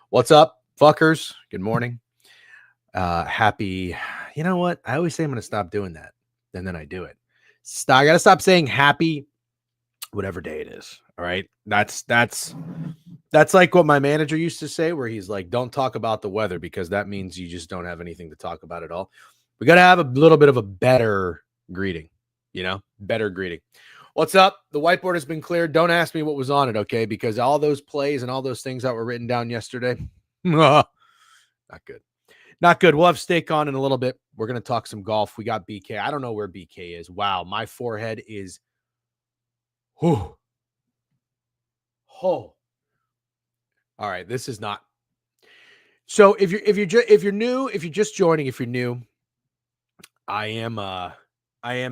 What's up, fuckers? Good morning. Happy. You know what? I always say I'm going to stop doing that, and then I do it. I got to stop saying happy, whatever day it is. All right. That's like what my manager used to say, where he's like, "Don't talk about the weather because that means you just don't have anything to talk about at all." We got to have a little bit of a better greeting, better greeting. What's up? The whiteboard has been cleared. Don't ask me what was on it, okay? Because all those plays and all those things that were written down yesterday, not good. Not good. We'll have steak on in a little bit. We're going to talk some golf. We got BK. I don't know where BK is. Wow, my forehead is Oh. All right, this is not. So if you're new, if you're just joining, if you're new, I am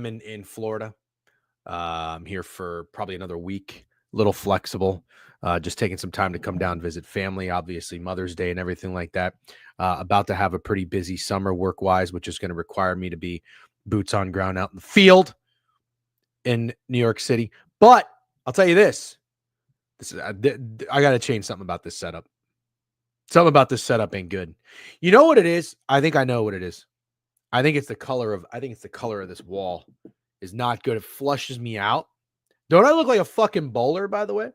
in Florida. I'm here for probably another week, a little flexible, just taking some time to come down, visit family, obviously Mother's Day and everything like that. About to have a pretty busy summer work-wise, which is going to require me to be boots on ground out in the field in New York City. But I'll tell you this. I got to change something about this setup. Something about this setup ain't good. You know what it is? I think I know what it is. I think it's the color of this wall is not good. It flushes me out. Don't I look like a fucking bowler, by the way?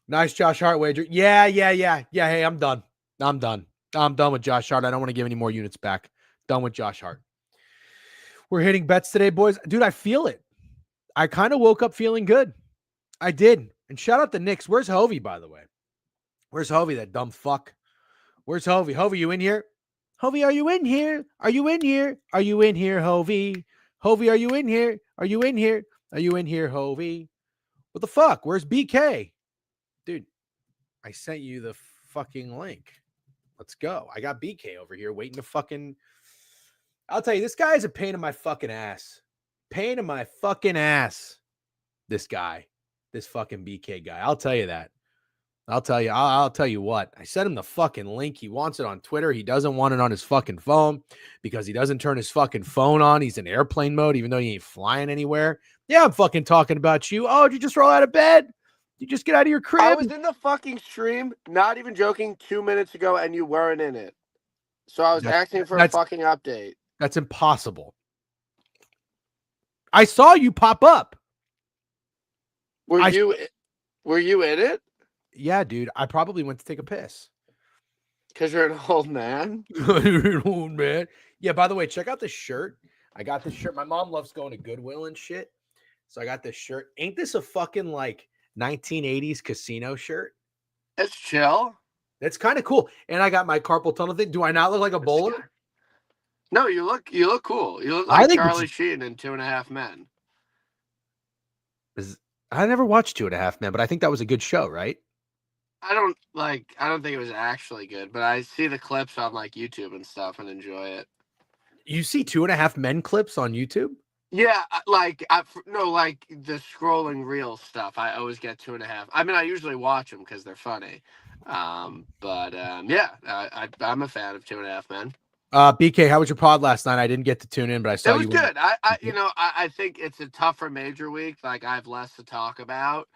Nice Josh Hart wager. Yeah. Hey, I'm done. I'm done with Josh Hart. I don't want to give any more units back. Done with Josh Hart. We're hitting bets today, boys. Dude, I feel it. I kind of woke up feeling good. I did. And shout out the Knicks. Where's Hovey, by the way? Where's Hovey, that dumb fuck? Where's Hovey? Hovey, you in here? Hovey, are you in here? Are you in here? Are you in here, Hovey? Hovey, are you in here? Are you in here? Are you in here, Hovey? What the fuck? Where's BK? Dude, I sent you the fucking link. Let's go. I got BK over here waiting to fucking... I'll tell you, this guy is a pain in my fucking ass. Pain in my fucking ass. This guy. This fucking BK guy. I'll tell you that. I'll tell you what. I sent him the fucking link. He wants it on Twitter. He doesn't want it on his fucking phone because he doesn't turn his fucking phone on. He's in airplane mode, even though he ain't flying anywhere. Yeah, I'm fucking talking about you. Oh, did you just roll out of bed? You just get out of your crib? I was in the fucking stream, not even joking, 2 minutes ago, and you weren't in it. So I was asking for a fucking update. That's impossible. I saw you pop up. Were you in it? Yeah, dude. I probably went to take a piss. Because you're an old man? You're an old man. Yeah, by the way, check out this shirt. I got this shirt. My mom loves going to Goodwill and shit. So I got this shirt. Ain't this a fucking like 1980s casino shirt? It's chill. That's kind of cool. And I got my carpal tunnel thing. Do I not look like a bowler? No, you look cool. You look like Charlie Sheen in 2.5 Men. I never watched 2.5 Men, but I think that was a good show, right? I don't think it was actually good, but I see the clips on like YouTube and stuff and enjoy it. You see 2.5 Men clips on YouTube? Yeah, like the scrolling reel stuff. I always get 2.5. I mean, I usually watch them because they're funny. Yeah, I'm a fan of 2.5 Men. BK, how was your pod last night? I didn't get to tune in, but I saw you. It was good. I think it's a tougher major week. Like I have less to talk about.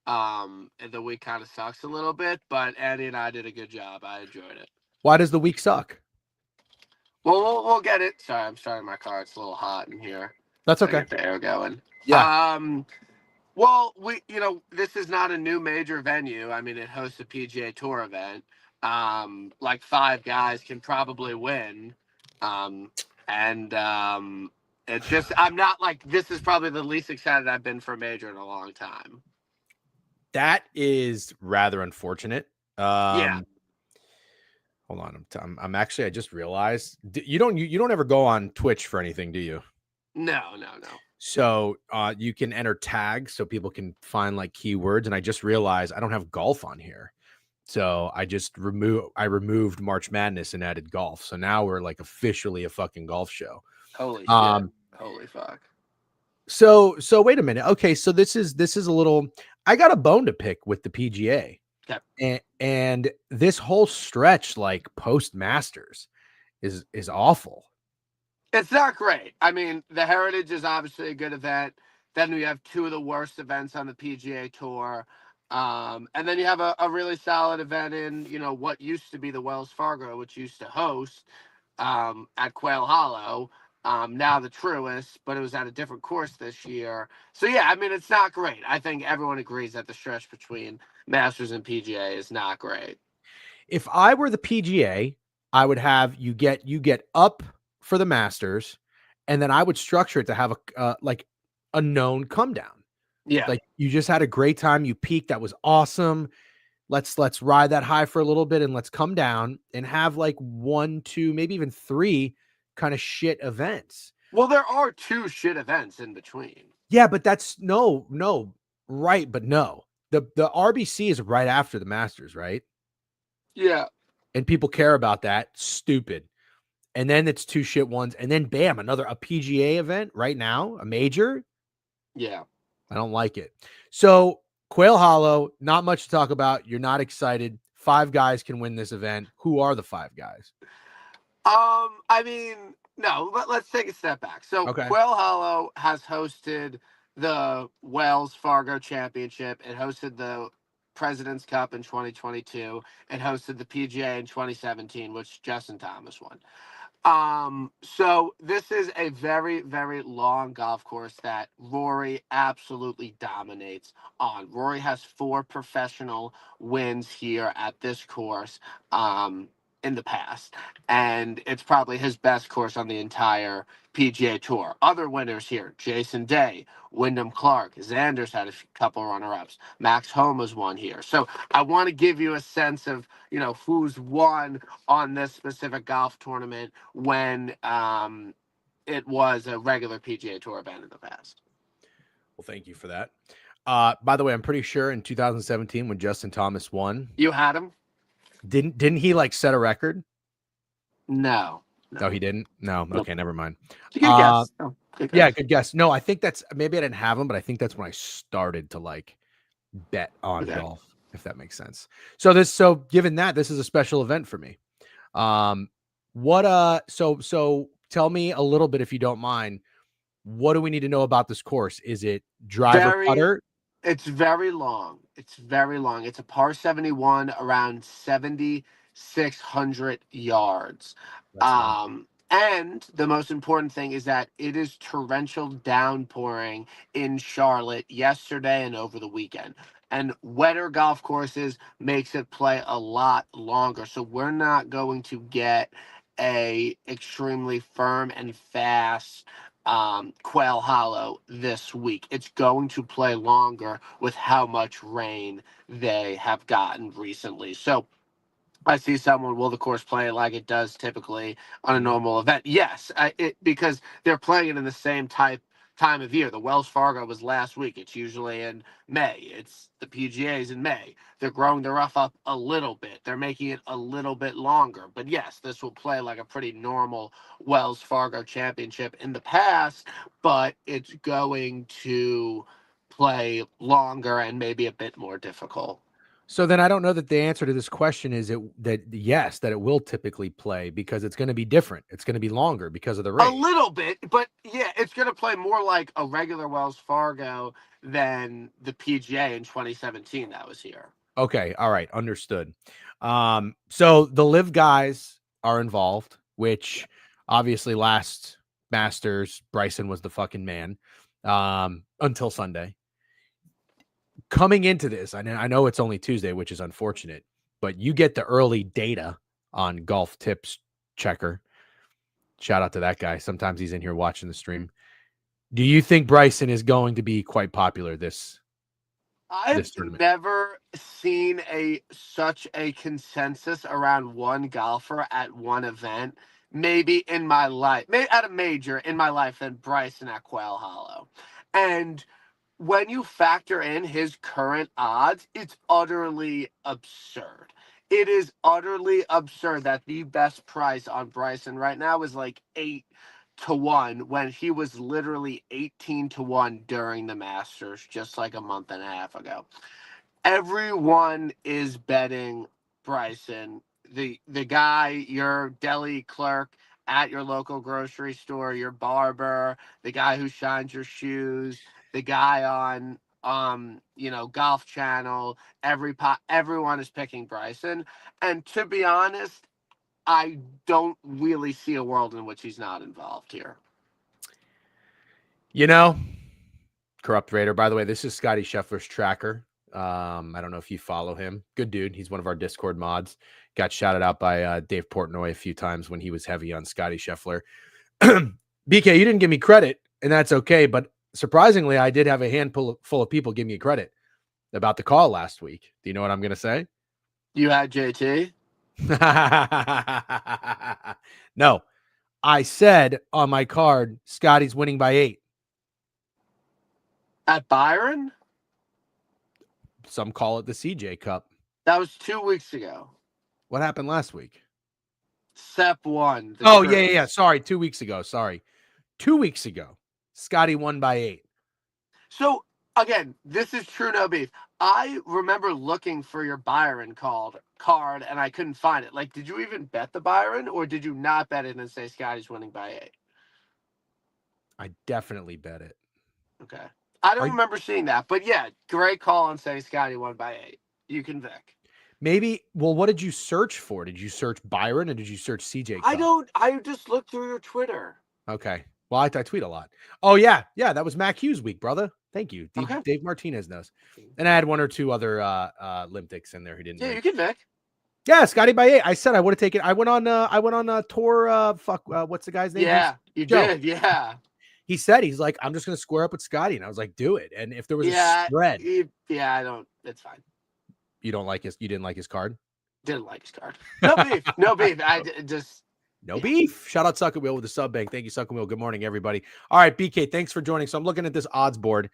And the week kind of sucks a little bit, but Andy and I did a good job. I enjoyed it. Why does the week suck? Well, we'll get it. Sorry, I'm starting my car. It's a little hot in here. That's okay. Get the air going. Yeah. Well, this is not a new major venue. I mean, it hosts a PGA Tour event. Like 5 guys can probably win. It's just, I'm not like, this is probably the least excited I've been for a major in a long time. That is rather unfortunate. Yeah. Hold on. I'm actually, I just realized you don't ever go on Twitch for anything, do you? No. So you can enter tags so people can find like keywords. And I just realized I don't have golf on here. So I removed March Madness and added golf. So now we're like officially a fucking golf show. Holy shit. Holy fuck. So wait a minute. Okay. So this is a little, I got a bone to pick with the PGA. Yep. And this whole stretch, like post Masters is awful. It's not great. I mean, the Heritage is obviously a good event. Then we have two of the worst events on the PGA Tour. And then you have a really solid event in, what used to be the Wells Fargo, which used to host at Quail Hollow. Now the Truist, but it was at a different course this year. So yeah, I mean it's not great. I think everyone agrees that the stretch between Masters and PGA is not great. If I were the PGA, I would have you get up for the Masters, and then I would structure it to have like a known come down. Yeah. Like you just had a great time, you peaked, that was awesome. Let's ride that high for a little bit and let's come down and have like 1, 2, maybe even 3 kind of shit events. Well, there are two shit events in between. Yeah, but that's no, right, but no. The RBC is right after the Masters, right? Yeah. And people care about that. Stupid. And then it's 2 shit ones, and then bam, a PGA event right now, a major. Yeah. I don't like it. So Quail Hollow, not much to talk about. You're not excited. 5 guys can win this event. Who are the 5 guys? I mean, no, let's take a step back. So Okay. Quail Hollow has hosted the Wells Fargo Championship. It hosted the President's Cup in 2022. It hosted the PGA in 2017, which Justin Thomas won. So this is a very, very long golf course that Rory absolutely dominates on. Rory has 4 professional wins here at this course in the past, and it's probably his best course on the entire PGA Tour. Other winners here: Jason Day, Wyndham Clark, Xander's had a couple runner-ups. Max Homa's won here. So I want to give you a sense of who's won on this specific golf tournament when it was a regular PGA Tour event in the past. Well, thank you for that. By the way, I'm pretty sure in 2017 when Justin Thomas won, You had him? didn't he like set a record? No. No, he didn't. No. Nope. Okay, never mind. Good guess. Oh, good guess. Yeah, good guess. No, I think that's maybe I didn't have him, but I think that's when I started to like bet on golf, if that makes sense. So given that, this is a special event for me. So tell me a little bit if you don't mind. What do we need to know about this course? Is it driver putter? It's very long. It's very long. It's a par 71 around 7,600 yards. And the most important thing is that it is torrential downpouring in Charlotte yesterday and over the weekend. And wetter golf courses makes it play a lot longer. So we're not going to get a extremely firm and fast Quail Hollow this week. It's going to play longer with how much rain they have gotten recently. So I see someone, will the course play like it does typically on a normal event? Yes, because they're playing it in the same time of year. The Wells Fargo was last week. It's usually in May. It's the PGA's in May. They're growing the rough up a little bit. They're making it a little bit longer. But yes, this will play like a pretty normal Wells Fargo Championship in the past, but it's going to play longer and maybe a bit more difficult. So then I don't know that the answer to this question is that it will typically play because it's going to be different. It's going to be longer because of the rain. A little bit, but yeah, it's going to play more like a regular Wells Fargo than the PGA in 2017 that was here. Okay. All right. Understood. So the live guys are involved, which obviously last Masters, Bryson was the fucking man until Sunday. Coming into this, I know it's only Tuesday, which is unfortunate, but you get the early data on Golf Tips Checker. Shout out to that guy. Sometimes he's in here watching the stream. Do you think Bryson is going to be quite popular this tournament? Never seen such a consensus around one golfer at one event. Maybe in my life, maybe at a major in my life, than Bryson at Quail Hollow. And when you factor in his current odds, it's utterly absurd. It is utterly absurd that the best price on Bryson right now is like 8-1 when he was literally 18-1 during the Masters just like a month and a half ago. Everyone is betting Bryson. The guy, your deli clerk at your local grocery store, your barber, the guy who shines your shoes, the guy on Golf Channel, everyone is picking Bryson. And to be honest, I don't really see a world in which he's not involved here. Corrupt Raider. By the way, this is Scotty Scheffler's tracker. I don't know if you follow him. Good dude. He's one of our Discord mods. Got shouted out by Dave Portnoy a few times when he was heavy on Scotty Scheffler. BK, you didn't give me credit, and that's okay. But surprisingly, I did have a handful full of people give me credit about the call last week. Do you know what I'm going to say? You had JT? No. I said on my card, Scotty's winning by 8. At Byron? Some call it the CJ Cup. That was 2 weeks ago. What happened last week? Sep won. Oh, yeah. Sorry, 2 weeks ago. Sorry. 2 weeks ago, Scotty won by 8. So, again, this is true no beef. I remember looking for your Byron card, and I couldn't find it. Like, did you even bet the Byron, or did you not bet it and say Scotty's winning by 8? I definitely bet it. Okay. I don't remember seeing that, but yeah, great call on saying Scotty won by 8. You can Vic. Maybe. Well, what did you search for? Did you search Byron or did you search CJ Cup? I just looked through your Twitter. Okay. Well, I tweet a lot. Oh, yeah. Yeah, that was Mac Hughes week, brother. Thank you. Okay. Dave Martinez knows. And I had one or two other Olympics in there who didn't. Yeah, you can Vic. Yeah, Scotty by 8. I said I would have taken. I went on a tour. What's the guy's name? Yeah, you did. Yeah. He said he's like, I'm just gonna square up with Scotty, and I was like, do it. And if there was a spread, I don't. It's fine. You don't like his. You didn't like his card. Didn't like his card. No beef. No beef. No beef. Shout out Sucker Wheel with the sub bank. Thank you, Sucker Wheel. Good morning, everybody. All right, BK, thanks for joining. So I'm looking at this odds board.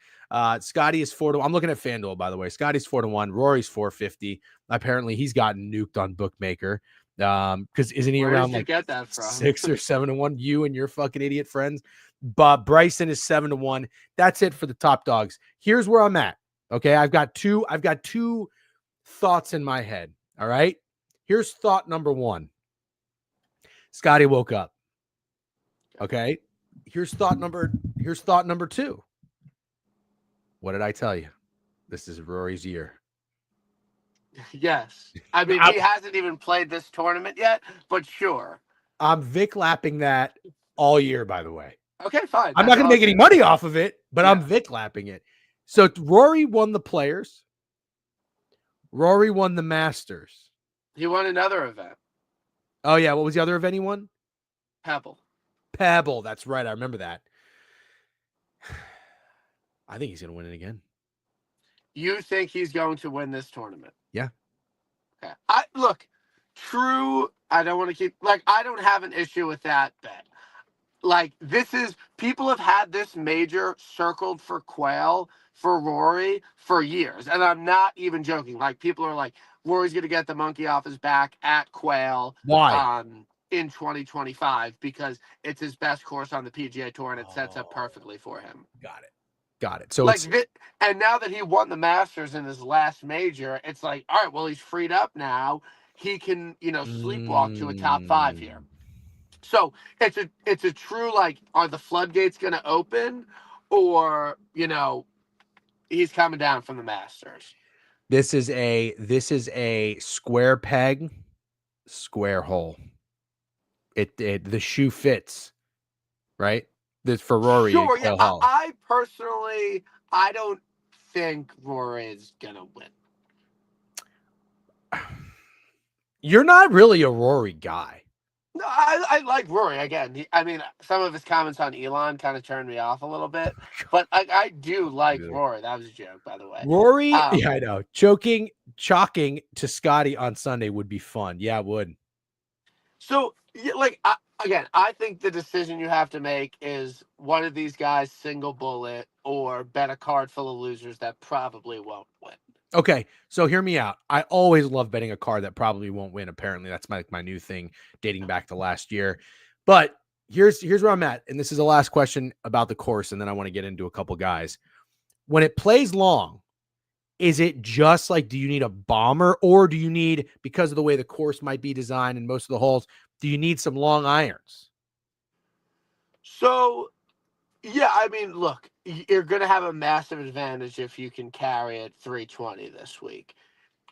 Scotty is 4-1. I'm looking at FanDuel, by the way. Scotty's 4-1. Rory's 450. Apparently, he's gotten nuked on Bookmaker. Because isn't he around like get that from? 6 or 7-1? You and your fucking idiot friends. But Bryson is 7-1. That's it for the top dogs. Here's where I'm at. Okay, I've got two thoughts in my head. All right. Here's thought number 1. Scotty woke up. Okay. Here's thought number 2. What did I tell you? This is Rory's year. Yes. I mean, he hasn't even played this tournament yet, but sure. I'm Vic lapping that all year, by the way. Okay, fine. I'm not going to make any money off of it, but I'm Vic lapping it. So Rory won the Players. Rory won the Masters. He won another event. Oh, yeah. What was the other event he won? Pebble. That's right. I remember that. I think he's going to win it again. You think he's going to win this tournament? Yeah. Okay. True. I don't want to keep, I don't have an issue with that bet. People have had this major circled for Quail for Rory for years. And I'm not even joking. People are like, Rory's going to get the monkey off his back at Quail. Why? In 2025, because it's his best course on the PGA Tour and it sets up perfectly for him. Got it. So and now that he won the Masters in his last major, it's like, all right, well, he's freed up now. He can, sleepwalk to a top 5 here. So it's a true, are the floodgates going to open, or he's coming down from the Masters? This is a square peg, square hole. The shoe fits, right? This for Rory. Sure, yeah. I personally, I don't think Rory is gonna win. You're not really a Rory guy. No, I like Rory. Again, some of his comments on Elon kind of turned me off a little bit, but I do like Rory. That was a joke, by the way. Rory, yeah, I know. Chalking to Scotty on Sunday would be fun. Yeah, it would. So, I think the decision you have to make is one of these guys single bullet or bet a card full of losers that probably won't win. Okay, so hear me out. I always love betting a card that probably won't win. Apparently, that's my new thing dating back to last year. But here's where I'm at, and this is the last question about the course, and then I want to get into a couple guys. When it plays long, is it just do you need a bomber, or do you need, because of the way the course might be designed and most of the holes, do you need some long irons? So Yeah, I mean, look, you're going to have a massive advantage if you can carry it 320 this week.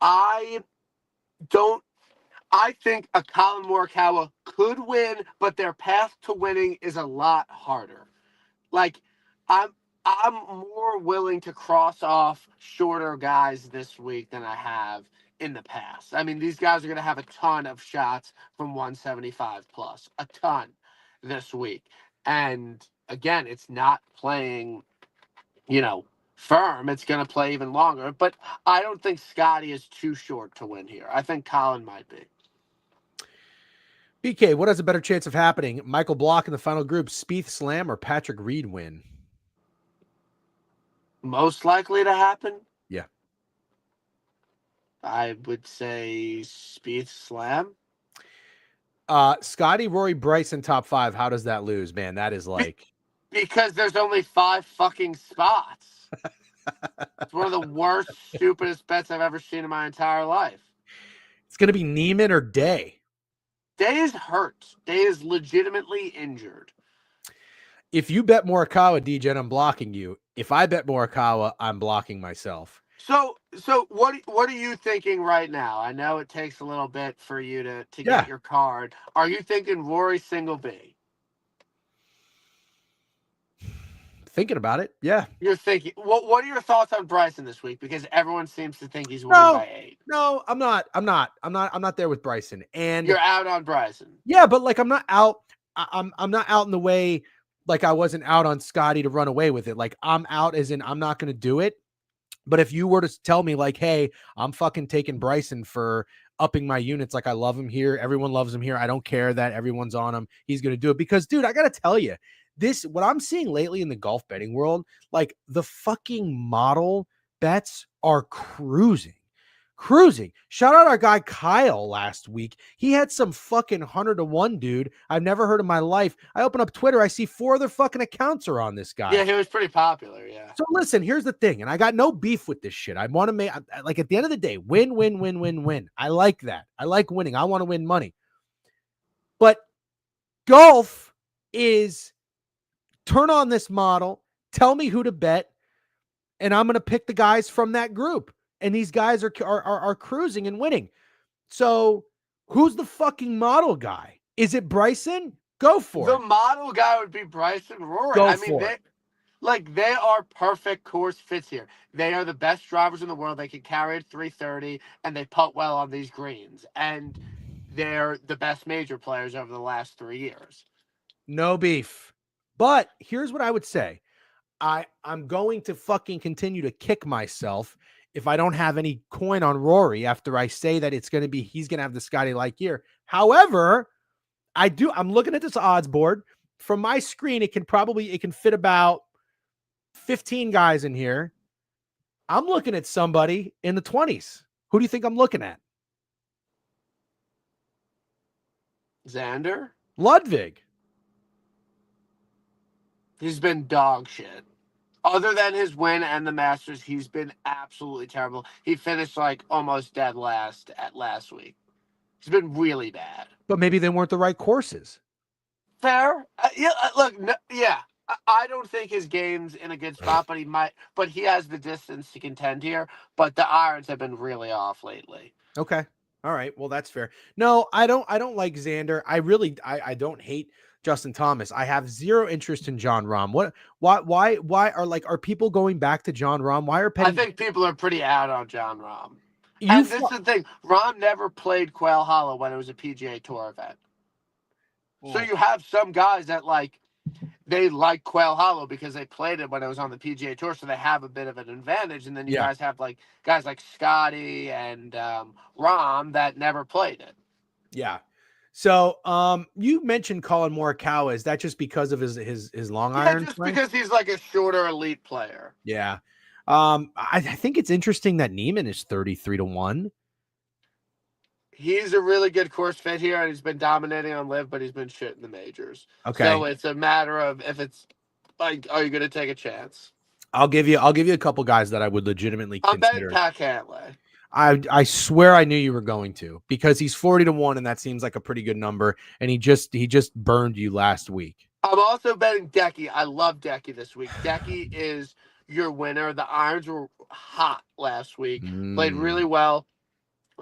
I don't. I think a Colin Morikawa could win, but their path to winning is a lot harder. Like, I'm I'm more willing to cross off shorter guys this week than I have in the past. I mean, these guys are going to have a ton of shots from 175 plus, a ton this week. And again, it's not playing, firm. It's going to play even longer. But I don't think Scotty is too short to win here. I think Colin might be. BK, what has a better chance of happening? Michael Block in the final group, Spieth slam, or Patrick Reed win? Most likely to happen? Yeah. I would say Spieth slam. Scotty, Rory, Bryson, top 5. How does that lose, man? That is like... Because there's only 5 fucking spots. It's one of the worst, stupidest bets I've ever seen in my entire life. It's going to be Neiman or Day. Day is hurt. Day is legitimately injured. If you bet Morikawa, DJ, I'm blocking you. If I bet Morikawa, I'm blocking myself. So what are you thinking right now? I know it takes a little bit for you to get your card. Are you thinking Rory single B? Thinking about it, yeah. You're thinking. What are your thoughts on Bryson this week? Because everyone seems to think he's winning by 8. No, I'm not there with Bryson. And you're out on Bryson. Yeah, but like I'm not out. I'm not out in the way like I wasn't out on Scotty to run away with it. Like I'm out as in I'm not going to do it. But if you were to tell me like, hey, I'm fucking taking Bryson for upping my units, like I love him here. Everyone loves him here. I don't care that everyone's on him. He's going to do it because, dude, I got to tell you, what I'm seeing lately in the golf betting world, like the fucking model bets are cruising. Shout out our guy Kyle last week. He had some fucking 100-1 dude I've never heard in my life. I open up Twitter, I see 4 other fucking accounts are on this guy. Yeah, he was pretty popular. Yeah. So listen, here's the thing, and I got no beef with this shit. I want to make, like, at the end of the day, win. I like that. I like winning. I want to win money. But golf is turn on this model, tell me who to bet, and I'm going to pick the guys from that group. And these guys are cruising and winning. So who's the fucking model guy? Is it Bryson? Go for it. The model guy would be Bryson Rory. They are perfect course fits here. They are the best drivers in the world. They can carry it 330 and they putt well on these greens. And they're the best major players over the last 3 years. No beef. But here's what I would say. I'm going to fucking continue to kick myself if I don't have any coin on Rory after I say that he's going to have the Scotty-like year. However, I'm looking at this odds board. From my screen, it can fit about 15 guys in here. I'm looking at somebody in the 20s. Who do you think I'm looking at? Xander? Ludwig. He's been dog shit. Other than his win and the Masters, he's been absolutely terrible. He finished like almost dead last at last week. He's been really bad. But maybe they weren't the right courses. Fair. I don't think his game's in a good spot, but he has the distance to contend here. But the irons have been really off lately. Okay. All right. Well, that's fair. No, I don't like Xander. I don't hate Justin Thomas. I have zero interest in Jon Rahm. Why are people going back to Jon Rahm? I think people are pretty out on Jon Rahm. And this is the thing. Rahm never played Quail Hollow when it was a PGA Tour event. So you have some guys that they like Quail Hollow because they played it when it was on the PGA Tour, so they have a bit of an advantage. And then you guys have guys like Scotty and Rahm that never played it. Yeah. So you mentioned Colin Morikawa. Is that just because of his long iron? Just because he's like a shorter elite player. Yeah. I think it's interesting that Neiman is 33-1. He's a really good course fit here, and he's been dominating on live, but he's been shit in the majors. Okay. So it's a matter of if it's like, are you going to take a chance? I'll give you a couple guys that I would legitimately consider. I'm betting Pat Cantlay. I swear I knew you were going to, because he's 40-1, and that seems like a pretty good number. And he just burned you last week. I'm also betting Decky. I love Decky this week. Decky is your winner. The Irons were hot last week. Played really well.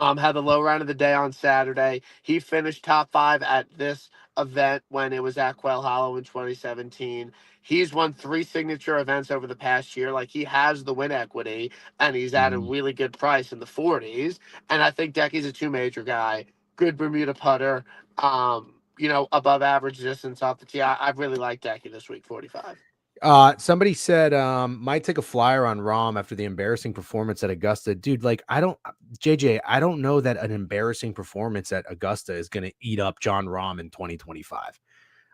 Had the low round of the day on Saturday. He finished top 5 at this event when it was at Quail Hollow in 2017. He's won 3 signature events over the past year. Like, he has the win equity, and he's at a really good price in the 40s. And I think Decky's a 2-major guy. Good Bermuda putter. Above average distance off the tee. I really like Decky this week, 45. Somebody said might take a flyer on Rahm after the embarrassing performance at Augusta. Dude, like I don't know that an embarrassing performance at Augusta is going to eat up John Rahm in 2025.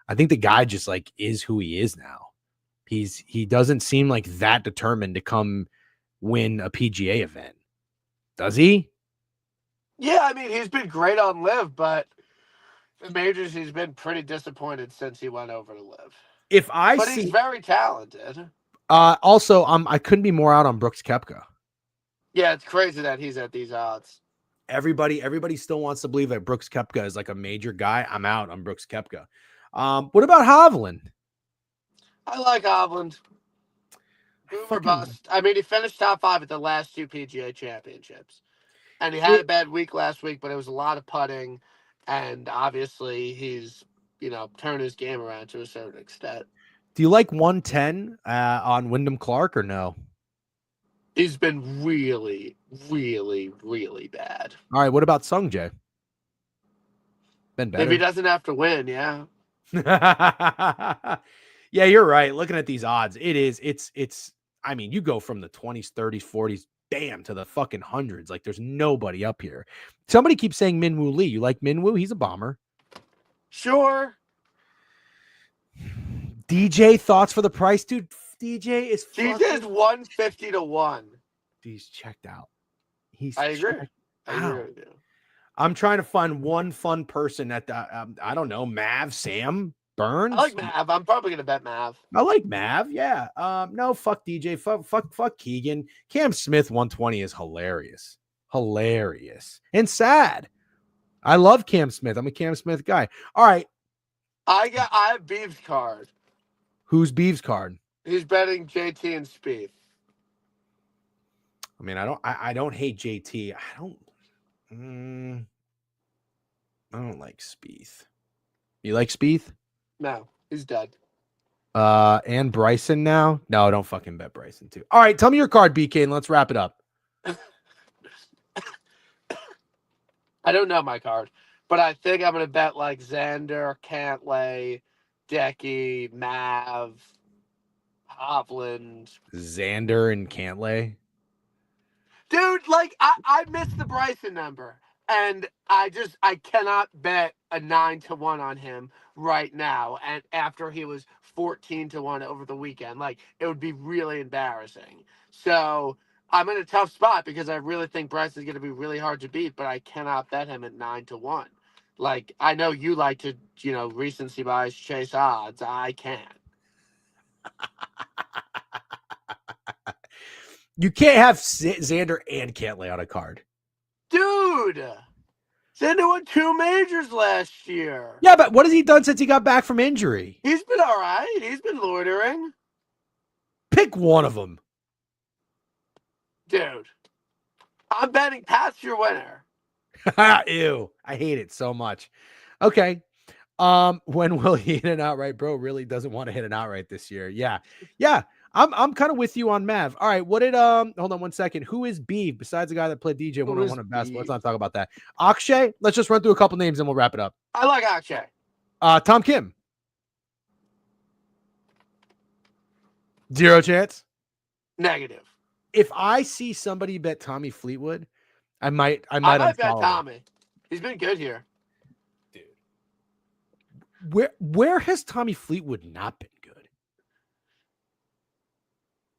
I think the guy just like is who he is now. He doesn't seem like that determined to come win a PGA event. Does he? Yeah, I mean, he's been great on Live, but the majors he's been pretty disappointed since he went over to Live. But he's very talented. Also, I couldn't be more out on Brooks Koepka. Yeah, it's crazy that he's at these odds. Everybody still wants to believe that Brooks Koepka is like a major guy. I'm out on Brooks Koepka. What about Hovland? I like Hovland. Boomer bust. I mean, he finished top 5 at the last 2 PGA Championships. And he had a bad week last week, but it was a lot of putting. And obviously, he's, turned his game around to a certain extent. Do you like 110 on Wyndham Clark or no? He's been really, really, really bad. All right. What about Sung Jae? Been better. If he doesn't have to win, yeah. Yeah, you're right. Looking at these odds, it's, I mean, you go from the 20s, 30s, 40s, bam, to the fucking hundreds. Like there's nobody up here. Somebody keeps saying Minwoo Lee. You like Minwoo? He's a bomber. Sure. DJ, thoughts for the price, dude? DJ's 150 to 1. He's checked out. I agree. I agree with you. I'm trying to find one fun person at the I don't know, Mav, Sam, Burns. I like Mav. I'm probably gonna bet Mav. I like Mav. Yeah. No, fuck DJ. Fuck Keegan. Cam Smith 120 is hilarious. Hilarious. And sad. I love Cam Smith. I'm a Cam Smith guy. All right. I have Beeves' card. Who's Beeves' card? He's betting JT and Spieth. I mean, I don't hate JT. I don't like Spieth. You like Spieth? No, he's dead. And Bryson now? No, don't fucking bet Bryson too. All right, tell me your card, BK, and let's wrap it up. I don't know my card, but I think I'm gonna bet like Xander, Cantlay, Decky, Mav, Hovland. Xander and Cantlay? Dude, like I missed the Bryson number. And I cannot bet a 9 to 1 on him right now. And after he was 14 to 1 over the weekend, like it would be really embarrassing. So I'm in a tough spot because I really think Bryce is going to be really hard to beat, but I cannot bet him at 9 to 1. Like I know you like to, recency bias chase odds. I can't. You can't have Xander and Cantlay on a card. Dude, Xander won 2 majors last year. Yeah, but what has he done since he got back from injury? He's been all right. He's been loitering. Pick one of them. Dude, I'm betting Pat's your winner. Ew, I hate it so much. Okay. When will he hit an outright? Bro really doesn't want to hit an outright this year. Yeah. I'm kind of with you on Mav. All right. What did hold on one second. Who is Beeve besides the guy that played DJ one-on-one in basketball? Let's not talk about that. Akshay. Let's just run through a couple names and we'll wrap it up. I like Akshay. Tom Kim. 0 chance. Negative. If I see somebody bet Tommy Fleetwood, I might bet Tommy. He's been good here. Dude. Where has Tommy Fleetwood not been good?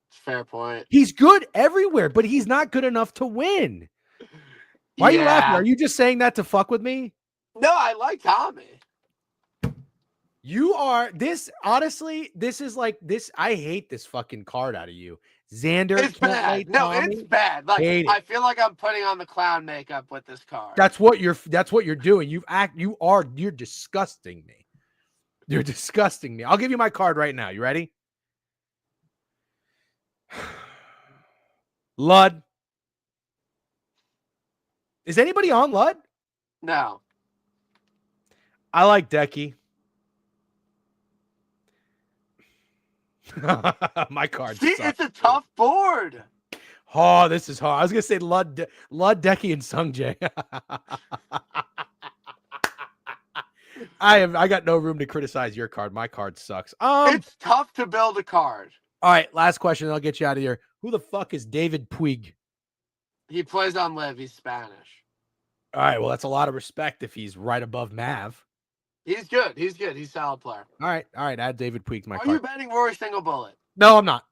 Fair point. He's good everywhere, but he's not good enough to win. Why are you laughing? Are you just saying that to fuck with me? No, I like Tommy. You are this. Honestly, this is like this. I hate this fucking card out of you, Xander. It's bad. No, it's bad. Like I feel like I'm putting on the clown makeup with this card. That's what you're doing. You're disgusting me. You're disgusting me. I'll give you my card right now. You ready? Lud. Is anybody on Lud? No. I like Decky. My card. See, it's a tough board. Oh, this is hard. I was gonna say Lud, Decky, and Sungjae. I got no room to criticize your card. My card sucks. It's tough to build a card. All right, last question. I'll get you out of here. Who the fuck is David Puig? He plays on Live. He's Spanish. All right, well, that's a lot of respect if he's right above Mav. He's good. He's good. He's a solid player. All right. Add David Puig to my card. Are you betting Rory Single Bullet? No, I'm not.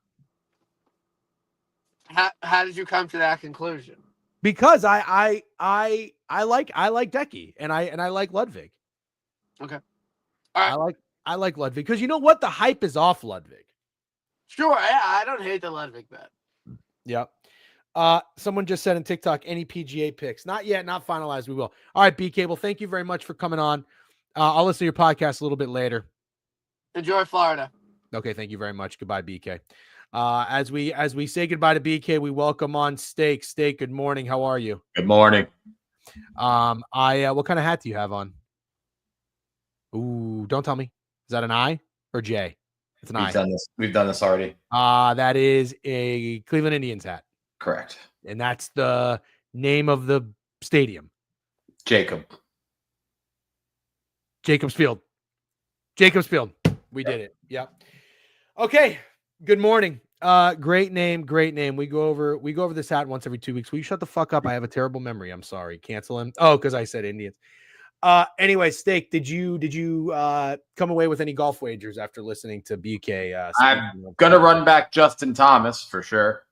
How did you come to that conclusion? Because I like Decky and I like Ludwig. Okay. All right. I like Ludwig because you know what? The hype is off Ludwig. Sure. I don't hate the Ludwig bet. Yep. Someone just said in TikTok, any PGA picks? Not yet, not finalized. We will. All right, BK. Well, thank you very much for coming on. I'll listen to your podcast a little bit later. Enjoy Florida. Okay, thank you very much. Goodbye, BK. As we say goodbye to BK, we welcome on Steak. Steak, good morning. How are you? Good morning. What kind of hat do you have on? Ooh, don't tell me. Is that an I or J? It's an I. We've done this already. That is a Cleveland Indians hat. Correct. And that's the name of the stadium. Jacobs Field. We did it. Yep. Okay. Good morning. Great name. We go over this hat once every 2 weeks. Will you shut the fuck up? I have a terrible memory. I'm sorry. Cancel him. Oh, because I said Indians. Anyway, Steak, did you come away with any golf wagers after listening to BK? I'm gonna run back Justin Thomas for sure.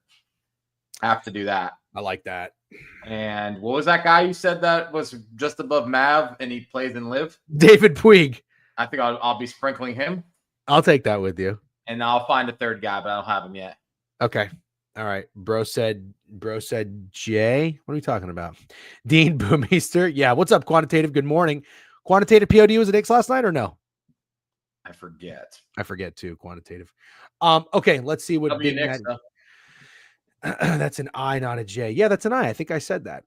Have to do that. I like that. And what was that guy you said that was just above Mav and he plays in Live? David Puig. I think I'll be sprinkling him. I'll take that with you. And I'll find a third guy, but I don't have him yet. Okay. All right. Bro said Jay. What are we talking about? Dean Boomeister. Yeah. What's up, Quantitative? Good morning. Quantitative POD was at X last night or no? I forget. I forget too. Quantitative. Okay. Let's see what Big Matt. That's an I, not a J. Yeah, that's an I. I think I said that.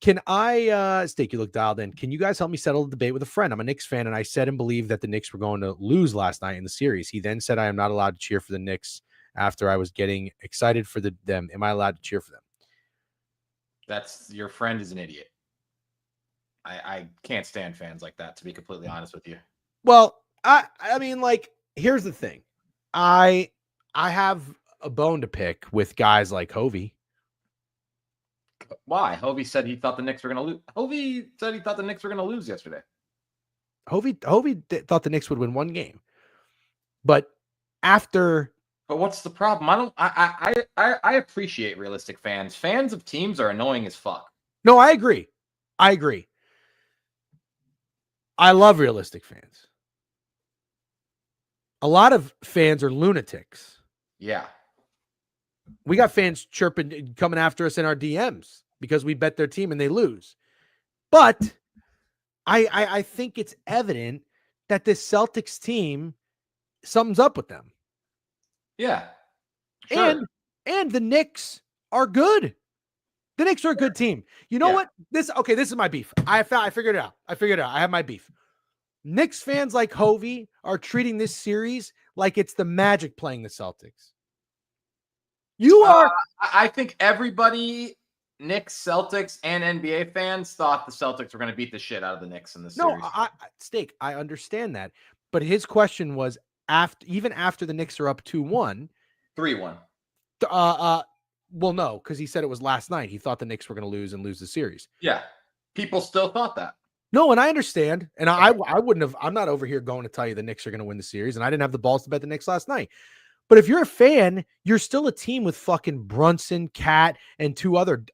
Can I, Steak, you look dialed in. Can you guys help me settle the debate with a friend? I'm a Knicks fan, and I said and believed that the Knicks were going to lose last night in the series. He then said I am not allowed to cheer for the Knicks after I was getting excited for them. Am I allowed to cheer for them? That's your friend is an idiot. I can't stand fans like that, to be completely honest with you. Well, I mean, like, here's the thing. I have a bone to pick with guys like Hovey. Why? Hovey said he thought the Knicks were going to lose. Hovey said he thought the Knicks were going to lose yesterday. Hovey thought the Knicks would win one game, but what's the problem? I appreciate realistic fans. Fans of teams are annoying as fuck. No, I agree. I love realistic fans. A lot of fans are lunatics. Yeah. We got fans chirping, coming after us in our DMs because we bet their team and they lose. But I think it's evident that this Celtics team, something's up with them. Yeah. Sure. And the Knicks are good. The Knicks are a good team. You know what? This is my beef. I figured it out. I have my beef. Knicks fans like Hovey are treating this series like it's the Magic playing the Celtics. You are. I think everybody, Knicks, Celtics, and NBA fans thought the Celtics were going to beat the shit out of the Knicks in this series. No, Steak, I understand that. But his question was, even after the Knicks are up 2-1. 3-1. Well, no, because he said it was last night. He thought the Knicks were going to lose the series. Yeah. People still thought that. No, and I understand. And I wouldn't have. I'm not over here going to tell you the Knicks are going to win the series. And I didn't have the balls to bet the Knicks last night. But if you're a fan, you're still a team with fucking Brunson, Cat, and two other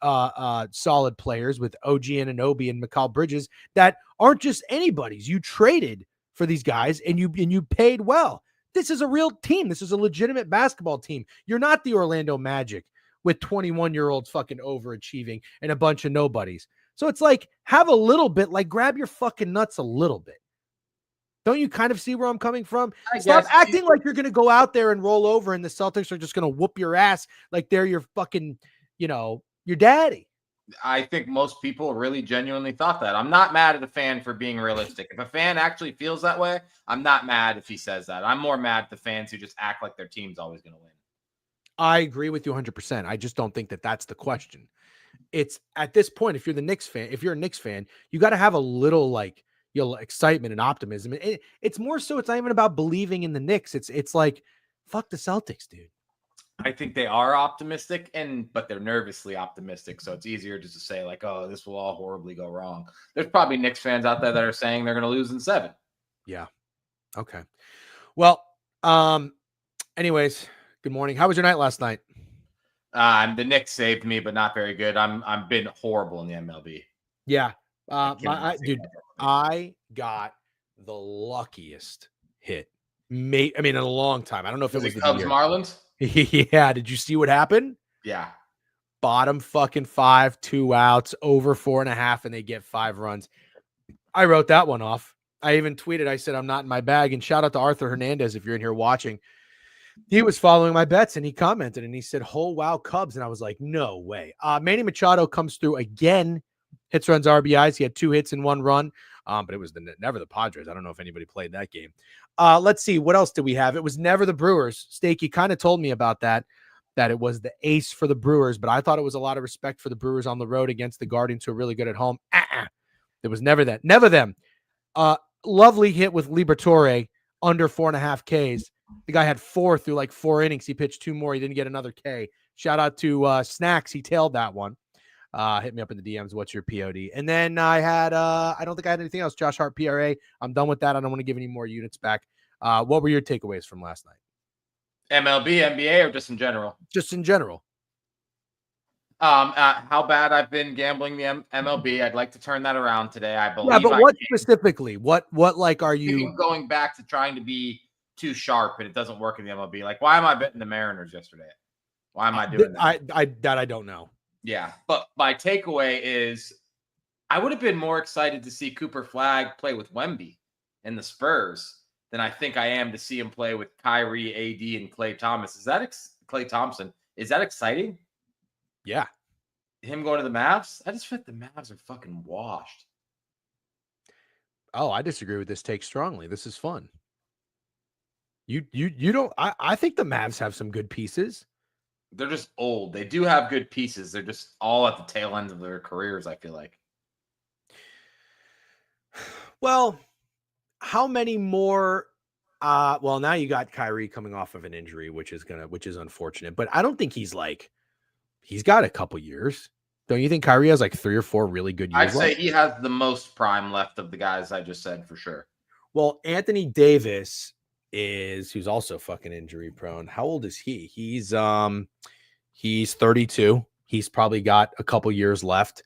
solid players with OG Anunoby and Mikal Bridges that aren't just anybody's. You traded for these guys and you paid well. This is a real team. This is a legitimate basketball team. You're not the Orlando Magic with 21-year-olds fucking overachieving and a bunch of nobodies. So it's like, have a little bit, like grab your fucking nuts a little bit. Don't you kind of see where I'm coming from? I Stop guess. acting like you're going to go out there and roll over and the Celtics are just going to whoop your ass like they're your fucking, your daddy. I think most people really genuinely thought that. I'm not mad at a fan for being realistic. If a fan actually feels that way, I'm not mad if he says that. I'm more mad at the fans who just act like their team's always going to win. I agree with you 100%. I just don't think that that's the question. It's at this point, if you're a Knicks fan, you got to have a little excitement and optimism. It's more so it's not even about believing in the Knicks. It's like, fuck the Celtics, dude. I think they are optimistic, but they're nervously optimistic. So it's easier just to say like, oh, this will all horribly go wrong. There's probably Knicks fans out there that are saying they're going to lose in 7. Yeah. Okay. Well, anyways, good morning. How was your night last night? The Knicks saved me, but not very good. I'm been horrible in the MLB. Yeah. I got the luckiest hit. In a long time. I don't know if it was the Cubs year. Marlins. Yeah. Did you see what happened? Yeah. Bottom fucking 5, 2 outs, over 4.5, and they get 5 runs. I wrote that one off. I even tweeted, I said, I'm not in my bag. And shout out to Arthur Hernandez if you're in here watching. He was following my bets and he commented and he said, oh, wow, Cubs. And I was like, no way. Manny Machado comes through again, hits, runs, RBIs. He had 2 hits and 1 run, but it was never the Padres. I don't know if anybody played that game. Let's see. What else did we have? It was never the Brewers. Stakey kind of told me about that it was the ace for the Brewers, but I thought it was a lot of respect for the Brewers on the road against the Guardians, who are really good at home. It was never that. Never them. Lovely hit with Liberatore under 4.5 Ks. The guy had 4 through like 4 innings. He pitched 2 more. He didn't get another K. Shout out to Snacks. He tailed that one. Hit me up in the DMs. What's your POD? And then I had, I don't think I had anything else. Josh Hart, PRA. I'm done with that. I don't want to give any more units back. What were your takeaways from last night? MLB, NBA, or just in general? Just in general. How bad I've been gambling the MLB. I'd like to turn that around today. I believe. Yeah, but what specifically? What like are you going back to trying to be too sharp and it doesn't work in the MLB? Like, why am I betting the Mariners yesterday? Why am I doing that? I don't know. Yeah, but my takeaway is I would have been more excited to see Cooper Flagg play with Wemby and the Spurs than I think I am to see him play with Kyrie, AD, and Klay Thompson. Is that exciting? Yeah. Him going to the Mavs? I just feel like the Mavs are fucking washed. Oh, I disagree with this take strongly. This is fun. You don't. I think the Mavs have some good pieces. They're just old. They do have good pieces. They're just all at the tail end of their careers, I feel like. Well, how many more? Well, now you got Kyrie coming off of an injury, which is unfortunate. But I don't think he's got a couple years. Don't you think Kyrie has like 3 or 4 really good years? I'd say he has the most prime left of the guys I just said for sure. Well, Anthony Davis who's also fucking injury prone. How old is he? He's 32. He's probably got a couple years left.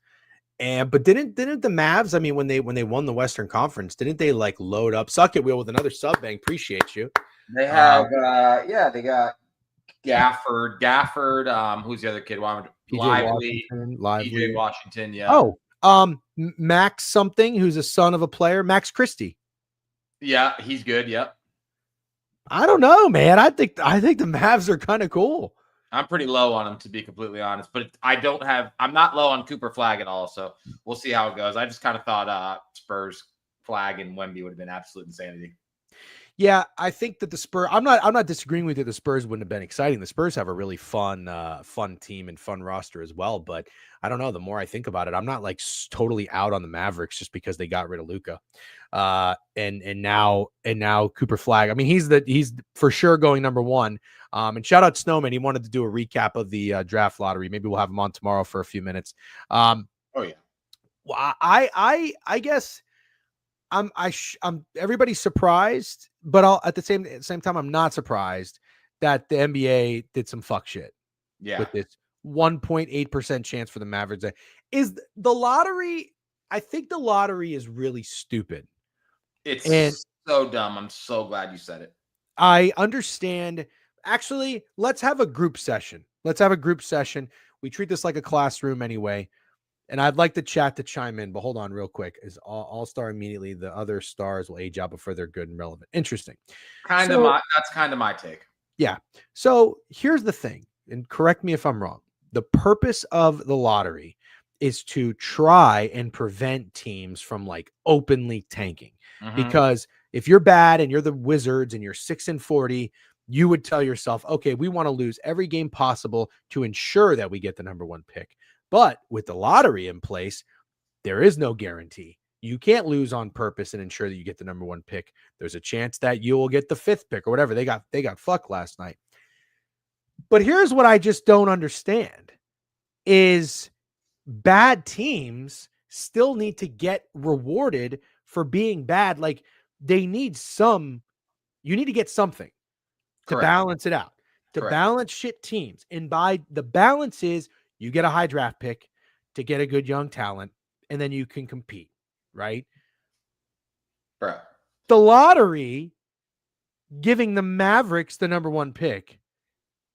But didn't the Mavs, I mean, when they won the Western Conference, didn't they like load up Suck It Wheel with another sub bang? Appreciate you. They have they got Gafford, who's the other kid? Lively, PJ Washington, yeah. Oh, Max something, who's a son of a player, Max Christie. Yeah, he's good. Yep. I don't know, man. I think the Mavs are kind of cool. I'm pretty low on him, to be completely honest, but I'm not low on Cooper Flagg at all. So we'll see how it goes. I just kind of thought Spurs, Flagg, and Wemby would have been absolute insanity. Yeah, I think that the Spurs. I'm not disagreeing with you. The Spurs wouldn't have been exciting. The Spurs have a really fun team and fun roster as well. But I don't know. The more I think about it, I'm not like totally out on the Mavericks just because they got rid of Luka. And now Cooper Flagg. I mean, he's for sure going number 1. And shout out Snowman. He wanted to do a recap of the draft lottery. Maybe we'll have him on tomorrow for a few minutes. Oh yeah. Well, I guess. I'm everybody's surprised, but at the same time, I'm not surprised that the NBA did some fuck shit. Yeah. With this 1.8% chance for the Mavericks. Is the lottery? I think the lottery is really stupid. It's so dumb. I'm so glad you said it. I understand. Actually, let's have a group session. We treat this like a classroom anyway. and I'd like the chat to chime in, but hold on real quick. Is all-star immediately, the other stars will age out before they're good and relevant. Interesting. That's kind of my take. Yeah. So here's the thing, and correct me if I'm wrong. The purpose of the lottery is to try and prevent teams from like openly tanking. Because if you're bad and you're the Wizards and you're 6-40, you would tell yourself, okay, we want to lose every game possible to ensure that we get the number 1 pick. But with the lottery in place, there is no guarantee. You can't lose on purpose and ensure that you get the number 1 pick. There's a chance that you will get the 5th pick or whatever. They got fucked last night. But here's what I just don't understand is bad teams still need to get rewarded for being bad. Like you need to get something to balance it out, to balance shit teams. And by the balance is you get a high draft pick to get a good young talent, and then you can compete, right? Bro. The lottery giving the Mavericks the number 1 pick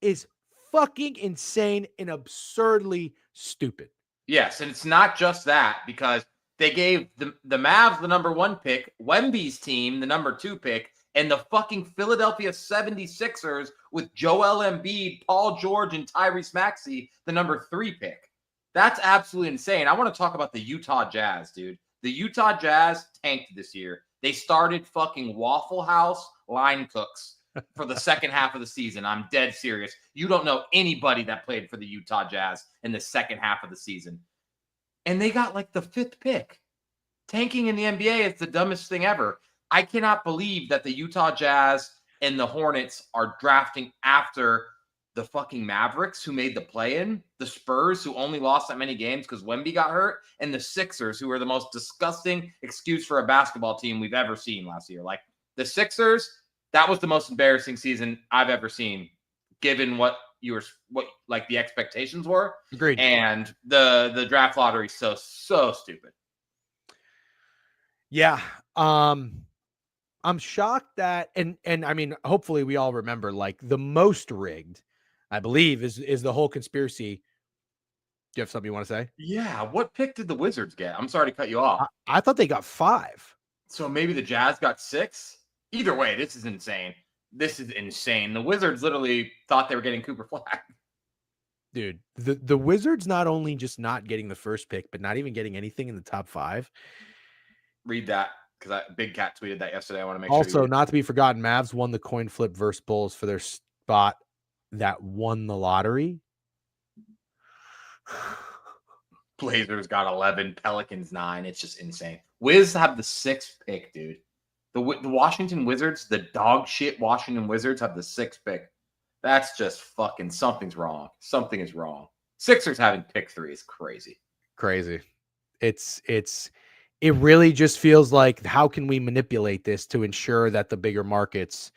is fucking insane and absurdly stupid. Yes, and it's not just that, because they gave the Mavs the number 1 pick, Wemby's team the number 2 pick, and the fucking Philadelphia 76ers with Joel Embiid, Paul George, and Tyrese Maxey the number 3 pick. That's absolutely insane. I want to talk about the Utah Jazz, dude. The Utah Jazz tanked this year. They started fucking Waffle House line cooks for the second half of the season. I'm dead serious. You don't know anybody that played for the Utah Jazz in the second half of the season. And they got like the 5th pick. Tanking in the NBA is the dumbest thing ever. I cannot believe that the Utah Jazz and the Hornets are drafting after the fucking Mavericks, who made the play-in, the Spurs, who only lost that many games because Wemby got hurt, and the Sixers, who are the most disgusting excuse for a basketball team we've ever seen last year. Like, the Sixers, that was the most embarrassing season I've ever seen, given what the expectations were. Agreed. And the draft lottery is so stupid. Yeah. I'm shocked that, and I mean, hopefully we all remember, like, the most rigged, I believe, is the whole conspiracy. Do you have something you want to say? Yeah. What pick did the Wizards get? I'm sorry to cut you off. I thought they got 5. So maybe the Jazz got 6? Either way, this is insane. This is insane. The Wizards literally thought they were getting Cooper Flag. Dude, the Wizards not only just not getting the first pick, but not even getting anything in the top 5. Read that, because Big Cat tweeted that yesterday. I want to make also, sure. Not to be forgotten, Mavs won the coin flip versus Bulls for their spot that won the lottery. Blazers got 11, Pelicans 9. It's just insane. Wiz have the 6th pick, dude. The Washington Wizards, the dog shit Washington Wizards, have the 6th pick. That's just fucking, something's wrong. Something is wrong. Sixers having pick 3 is crazy. Crazy. It really just feels like, how can we manipulate this to ensure that the bigger markets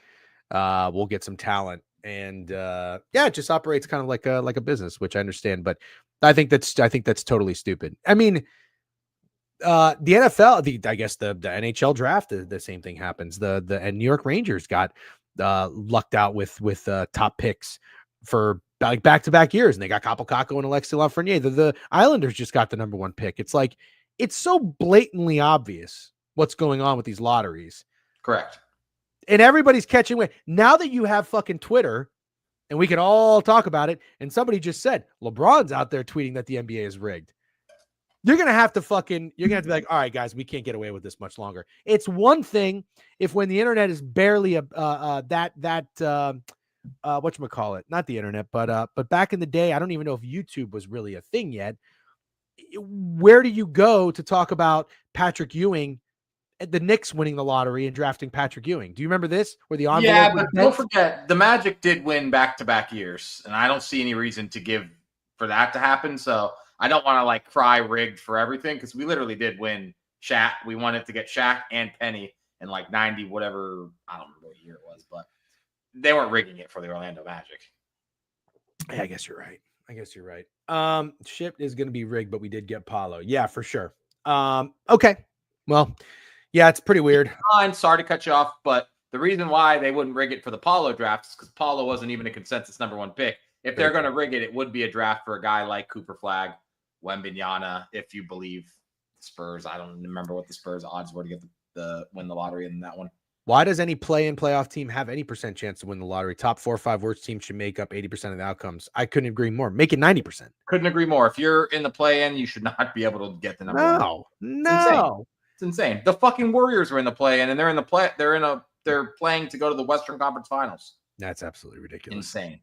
will get some talent? And it just operates kind of like a business, which I understand, but I think that's totally stupid. I mean, the NFL, I guess the NHL draft, the same thing happens. And New York Rangers got lucked out with top picks for like back-to-back years, and they got Kaapo Kakko and Alexis Lafreniere. The Islanders just got the number 1 pick. It's like, it's so blatantly obvious what's going on with these lotteries. Correct. And everybody's catching wind. Now that you have fucking Twitter, and we can all talk about it, and somebody just said LeBron's out there tweeting that the NBA is rigged. You're going to have to be like, all right, guys, we can't get away with this much longer. It's one thing if when the internet is barely whatchamacallit, not the internet, but back in the day, I don't even know if YouTube was really a thing yet. Where do you go to talk about Patrick Ewing, the Knicks winning the lottery and drafting Patrick Ewing? Do you remember this? Where the envelope? Yeah, but don't forget, the Magic did win back-to-back years, and I don't see any reason for that to happen. So I don't want to like cry rigged for everything, because we literally did win Shaq. We wanted to get Shaq and Penny in like 90, whatever. I don't remember what year it was, but they weren't rigging it for the Orlando Magic. Yeah, I guess you're right. Ship is going to be rigged, but we did get Paulo. Yeah, for sure. Okay. Well, yeah, it's pretty weird. Sorry to cut you off, but the reason why they wouldn't rig it for the Paulo draft is because Paulo wasn't even a consensus number 1 pick. If they're going to rig it, it would be a draft for a guy like Cooper Flag, Wembanyama, if you believe the Spurs. I don't remember what the Spurs odds were to get the win the lottery in that one. Why does any play-in playoff team have any percent chance to win the lottery? Top 4 or 5 worst teams should make up 80% of the outcomes. I couldn't agree more. Make it 90%. Couldn't agree more. If you're in the play-in, you should not be able to get the number one. No. It's insane. The fucking Warriors are in the play-in, and they're playing to go to the Western Conference Finals. That's absolutely ridiculous. Insane.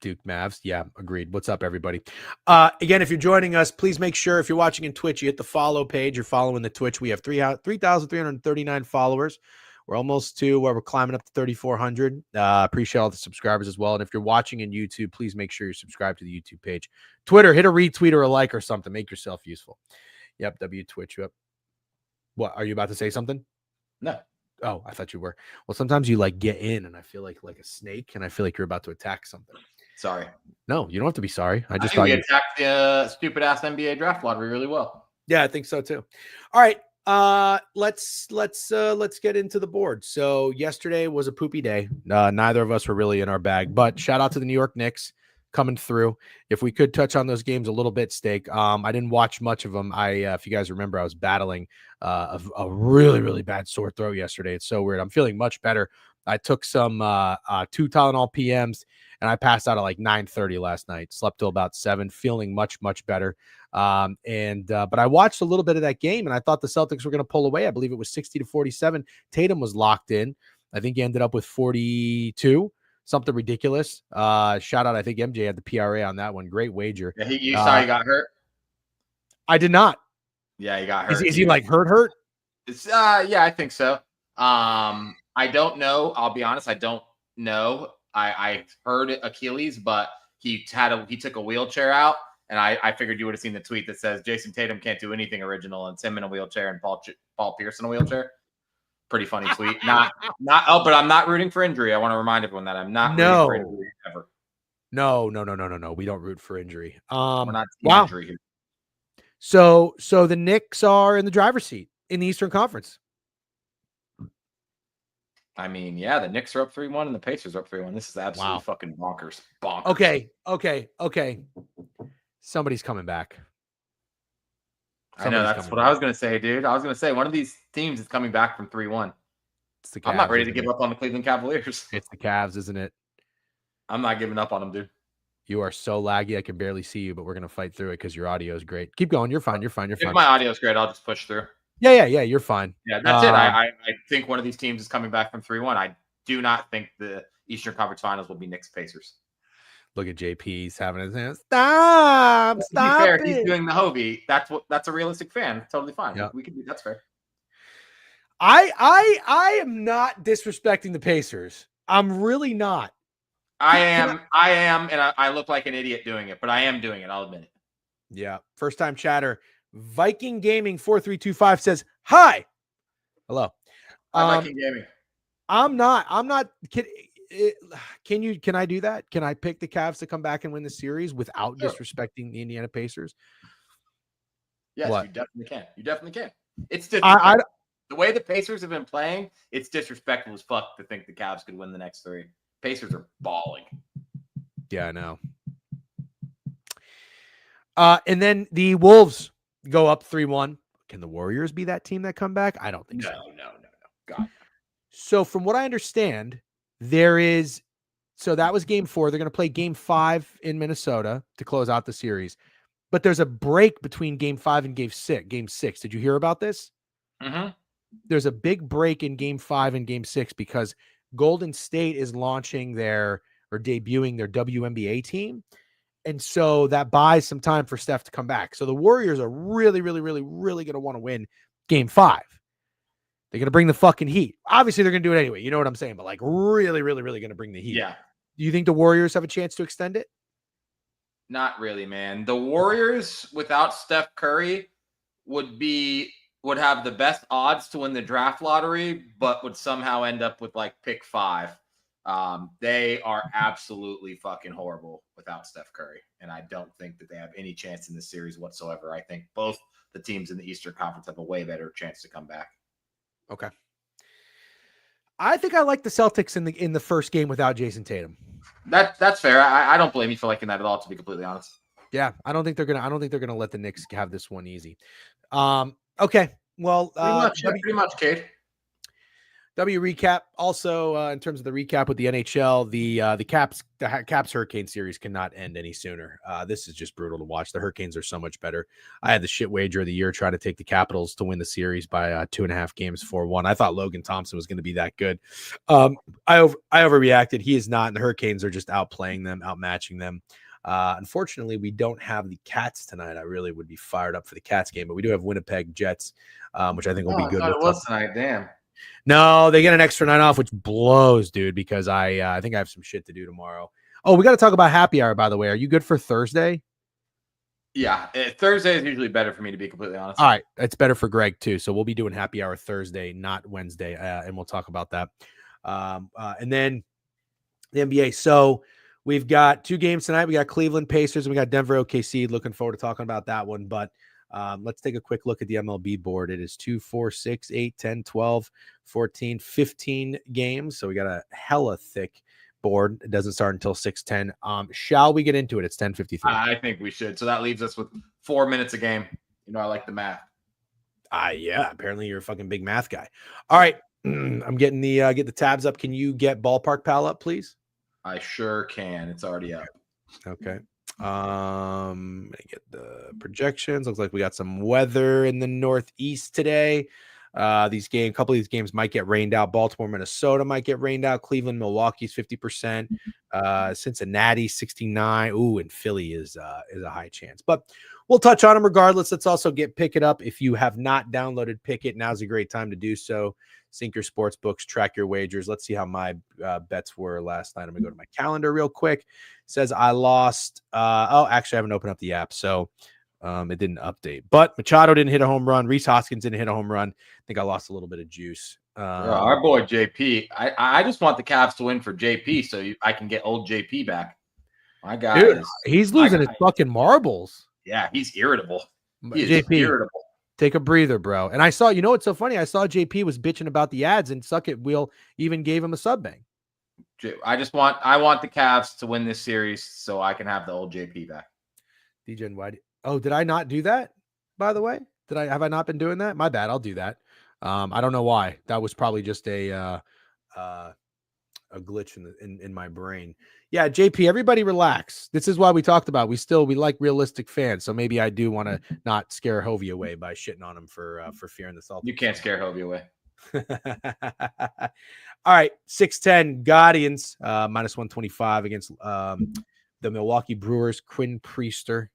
Duke Mavs. Yeah, agreed. What's up, everybody? Again, if you're joining us, please make sure if you're watching in Twitch, you hit the follow page. You're following the Twitch. We have 3,339 followers. We're almost to where we're climbing up to 3,400. Appreciate all the subscribers as well. And if you're watching in YouTube, please make sure you're subscribed to the YouTube page. Twitter, hit a retweet or a like or something. Make yourself useful. Yep, Twitch. Yep. What, are you about to say something? No. Oh, I thought you were. Well, sometimes you like get in and I feel like a snake and I feel like you're about to attack something. Sorry. No, you don't have to be sorry. I just thought thought you attacked the stupid ass NBA draft lottery really well. Yeah, I think so too. All right. Let's get into the board. So yesterday was a poopy day. Neither of us were really in our bag, but shout out to the New York Knicks coming through. If we could touch on those games a little bit, Steak. I didn't watch much of them. If you guys remember, I was battling a really, really bad sore throat yesterday. It's so weird. I'm feeling much better. I took some 2 Tylenol PMs and I passed out at like 9:30 last night. Slept till about 7, feeling much better. But I watched a little bit of that game and I thought the Celtics were going to pull away. I believe it was 60-47. Tatum was locked in. I think he ended up with 42. Something ridiculous. Shout out. I think MJ had the PRA on that one. Great wager. Yeah, you saw he got hurt. I did not. Yeah, he got hurt. Is he like hurt? It's yeah, I think so. I don't know. I'll be honest. I don't know. I heard Achilles, but he took a wheelchair out, and I figured you would have seen the tweet that says Jason Tatum can't do anything original, and it's him in a wheelchair and Paul Pierce in a wheelchair. Pretty funny tweet. But I'm not rooting for injury. I want to remind everyone that I'm not rooting for injury ever. No. We don't root for injury. We're not injury here. So the Knicks are in the driver's seat in the Eastern Conference. I mean, yeah, the Knicks are up 3-1 and the Pacers are up 3-1. This is absolutely fucking bonkers. Okay. Somebody's coming back. I know, that's what I was going to say, dude. I was going to say one of these teams is coming back from 3-1. It's the Cavs, I'm not ready to give up on the Cleveland Cavaliers. It's the Cavs, isn't it? I'm not giving up on them, dude. You are so laggy, I can barely see you, but we're going to fight through it because your audio is great. Keep going. You're fine. If my audio is great, I'll just push through. Yeah, you're fine. Yeah, that's it. I think one of these teams is coming back from 3-1. I do not think the Eastern Conference Finals will be Knicks Pacers. Look at JP. He's having his hands. Stop. To be fair, he's doing the Hovey. That's a realistic fan. Totally fine. Yeah. We can do that's fair. I am not disrespecting the Pacers. I'm really not. I am, and I look like an idiot doing it, but I am doing it. I'll admit it. Yeah. First time chatter. Viking Gaming 4325 says hi. Hello. Viking Gaming. I'm not. Can I do that? Can I pick the Cavs to come back and win the series without disrespecting the Indiana Pacers? Yes, what? You definitely can. It's disrespectful. The way the Pacers have been playing, it's disrespectful as fuck to think the Cavs could win the next 3. Pacers are balling. Yeah, I know. And then the Wolves go up 3-1. Can the Warriors be that team that come back? I don't think so. No. God. So from what I understand, that was game 4. They're going to play game 5 in Minnesota to close out the series. But there's a break between game 5 and game 6. Did you hear about this? Mm-hmm. There's a big break in game 5 and game 6 because Golden State is launching debuting their WNBA team. And so that buys some time for Steph to come back. So the Warriors are really, really, really, really going to want to win game 5. They're going to bring the fucking heat. Obviously, they're going to do it anyway. You know what I'm saying? But like really, really, really going to bring the heat. Yeah. Do you think the Warriors have a chance to extend it? Not really, man. The Warriors without Steph Curry would have the best odds to win the draft lottery, but would somehow end up with like pick 5. They are absolutely fucking horrible without Steph Curry. And I don't think that they have any chance in this series whatsoever. I think both the teams in the Eastern Conference have a way better chance to come back. Okay. I think I like the Celtics in the first game without Jason Tatum. That's fair. I don't blame you for liking that at all, to be completely honest. Yeah, I don't think they're gonna let the Knicks have this one easy. Okay. Well, Pretty much, Cade. W recap. Also, in terms of the recap with the NHL, the Caps Hurricane series cannot end any sooner. This is just brutal to watch. The Hurricanes are so much better. I had the shit wager of the year trying to take the Capitals to win the series by 2.5 games 4-1. I thought Logan Thompson was going to be that good. I overreacted. He is not, and the Hurricanes are just outplaying them, outmatching them. Unfortunately, we don't have the Cats tonight. I really would be fired up for the Cats game, but we do have Winnipeg Jets, which I think will be good. I thought it was tonight. Damn. No, they get an extra night off, which blows, dude, because I think I have some shit to do tomorrow. Oh, we got to talk about happy hour, by the way. Are you good for Thursday? Yeah, Thursday is usually better for me, to be completely honest. All right. It's better for Greg, too. So we'll be doing happy hour Thursday, not Wednesday, and we'll talk about that. And then the NBA. So we've got 2 games tonight. We got Cleveland Pacers, and we got Denver OKC. Looking forward to talking about that one, but let's take a quick look at the MLB board. It is 2, 4, 6, 8, 10, 12, 14, 15 games. So we got a hella thick board. It doesn't start until 6:10. Shall we get into it? It's 10:53. I think we should. So that leaves us with 4 minutes a game. You know, I like the math. Yeah. Apparently you're a fucking big math guy. All right. I'm getting get the tabs up. Can you get Ballpark Pal up, please? I sure can. It's already up. Okay. Let me get the projections. Looks like we got some weather in the Northeast today. A couple of these games might get rained out. Baltimore, Minnesota might get rained out. Cleveland, Milwaukee's 50%. Cincinnati 69. Ooh, and Philly is a high chance. But we'll touch on them regardless. Let's also pick it up. If you have not downloaded Pick It, now's a great time to do so. Sync your sports books, track your wagers. Let's see how my bets were last night. I'm gonna go to my calendar real quick. It says I lost. Actually, I haven't opened up the app, so it didn't update. But Machado didn't hit a home run. Reese Hoskins didn't hit a home run. I think I lost a little bit of juice. Our boy JP. I just want the Cavs to win for JP, so I can get old JP back. My guy, dude, he's losing his fucking marbles. Yeah, he's irritable. He is JP, irritable. Take a breather, bro. And I saw, you know what's so funny? I saw JP was bitching about the ads, and Suck It Wheel even gave him a sub bang. I want the Cavs to win this series so I can have the old JP back. DJ, why? Did I not do that? By the way, have I not been doing that? My bad. I'll do that. I don't know why. That was probably just a glitch in my brain. Yeah, JP, everybody relax. This is why we talked about we like realistic fans. So maybe I do want to not scare Hovey away by shitting on him for fearing the Celtics. You can't scare Hovey away. All right, 6-10 Guardians minus 125 against the Milwaukee Brewers. Quinn Priester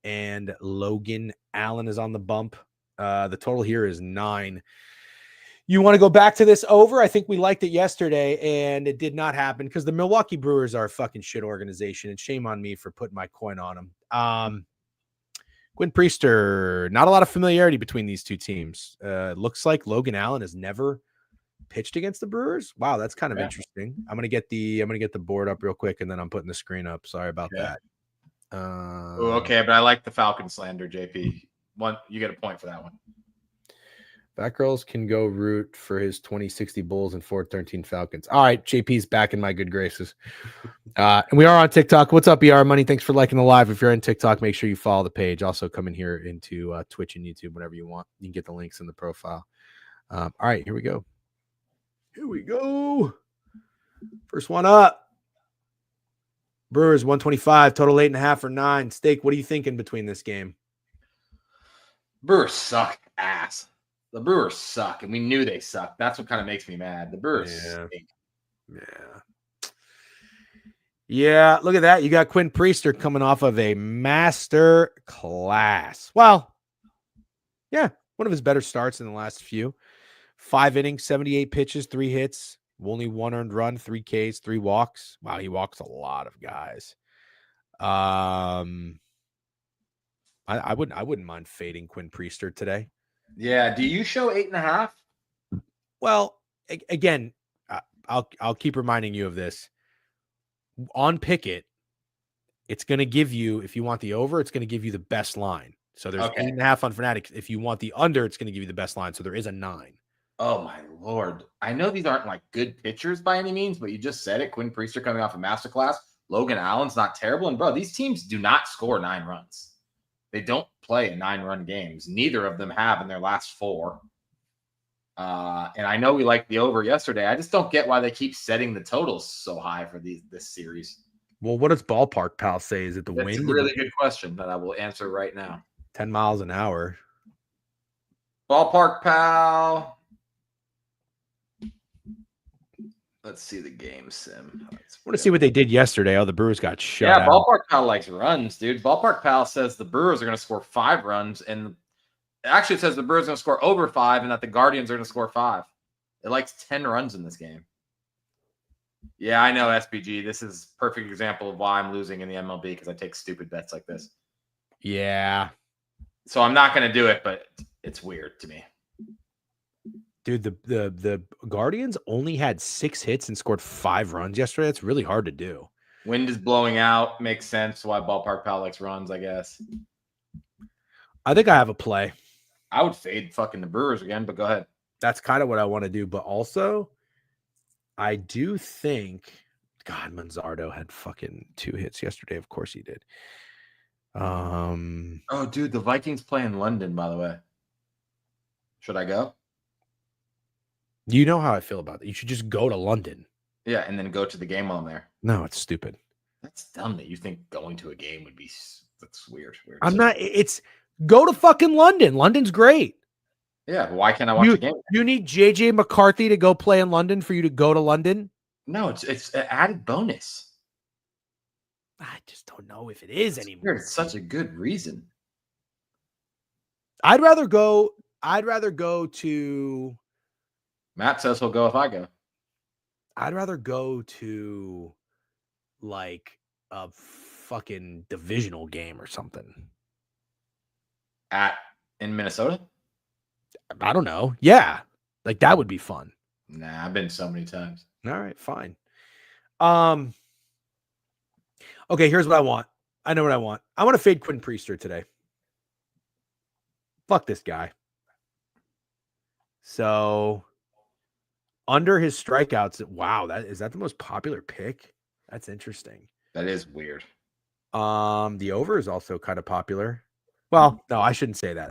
and Logan Allen is on the bump. The total here is 9. You want to go back to this over? I think we liked it yesterday, and it did not happen because the Milwaukee Brewers are a fucking shit organization, and shame on me for putting my coin on them. Quinn Priester, not a lot of familiarity between these two teams. Looks like Logan Allen has never pitched against the Brewers. Wow, that's kind of interesting. I'm gonna get the board up real quick, and then I'm putting the screen up. Sorry about that. Okay, but I like the Falcon slander, JP. You get a point for that one. Back Girls can go root for his 2060 Bulls and 413 Falcons. All right, JP's back in my good graces. And we are on TikTok. What's up, ER Money? Thanks for liking the live. If you're on TikTok, make sure you follow the page. Also, come in here into Twitch and YouTube whenever you want. You can get the links in the profile. All right, here we go. First one up. Brewers 125, total 8.5 or 9. Steak, what are you thinking between this game? Brewers suck ass. The Brewers suck, and we knew they sucked. That's what kind of makes me mad. The Brewers stink. Yeah, look at that. You got Quinn Priester coming off of a master class. Well, yeah, one of his better starts in the last few. 5 innings, 78 pitches, 3 hits, only 1 earned run, 3 Ks, 3 walks. Wow, he walks a lot of guys. I wouldn't mind fading Quinn Priester today. Yeah. Do you show 8.5? Well, again, I'll keep reminding you of this. On Pickett, it's going to give you, if you want the over, it's going to give you the best line. So there's 8.5 on Fanatics. If you want the under, it's going to give you the best line. So there is a 9. Oh my Lord. I know these aren't like good pitchers by any means, but you just said it. Quinn Priester coming off a masterclass. Logan Allen's not terrible. And bro, these teams do not score 9 runs. They don't play in 9-run games. Neither of them have in their last 4. And I know we liked the over yesterday. I just don't get why they keep setting the totals so high for this series. Well, what does Ballpark Pal say? Is it the That's wind? a really good question that I will answer right now. 10 miles an hour. Ballpark Pal. Let's see the game sim. I want to see what they did yesterday. Oh, the Brewers got shut Yeah, out. Ballpark Pal likes runs, dude. Ballpark Pal says the Brewers are going to score 5 runs, and actually it says the Brewers are going to score over 5, and that the Guardians are going to score 5. It likes 10 runs in this game. Yeah, I know, SPG. This is a perfect example of why I'm losing in the MLB, because I take stupid bets like this. Yeah. So I'm not going to do it, but it's weird to me. Dude, the Guardians only had 6 hits and scored 5 runs yesterday. That's really hard to do. Wind is blowing out. Makes sense why Ballpark Pal likes runs, I guess. I think I have a play. I would fade fucking the Brewers again, but go ahead. That's kind of what I want to do. But also, I do think, God, Manzardo had fucking 2 hits yesterday. Of course he did. Oh, dude, the Vikings play in London, by the way. Should I go? You know how I feel about that. You should just go to London. Yeah, and then go to the game while I'm there. No, it's stupid. That's dumb that you think going to a game would be. That's weird. I'm not. It's go to fucking London. London's great. Yeah, but why can't I watch the game? You need JJ McCarthy to go play in London for you to go to London? No, it's an added bonus. I just don't know if it is anymore. It's such a good reason. I'd rather go to. Matt says he'll go if I go. I'd rather go to like a fucking divisional game or something. In Minnesota? I don't know. Yeah. Like that would be fun. Nah, I've been so many times. All right, fine. Okay, here's what I want. I know what I want. I want to fade Quinn Priester today. Fuck this guy. So under his strikeouts, wow, is that the most popular pick? That's interesting. That is weird. The over is also kind of popular. Well, no, I shouldn't say that.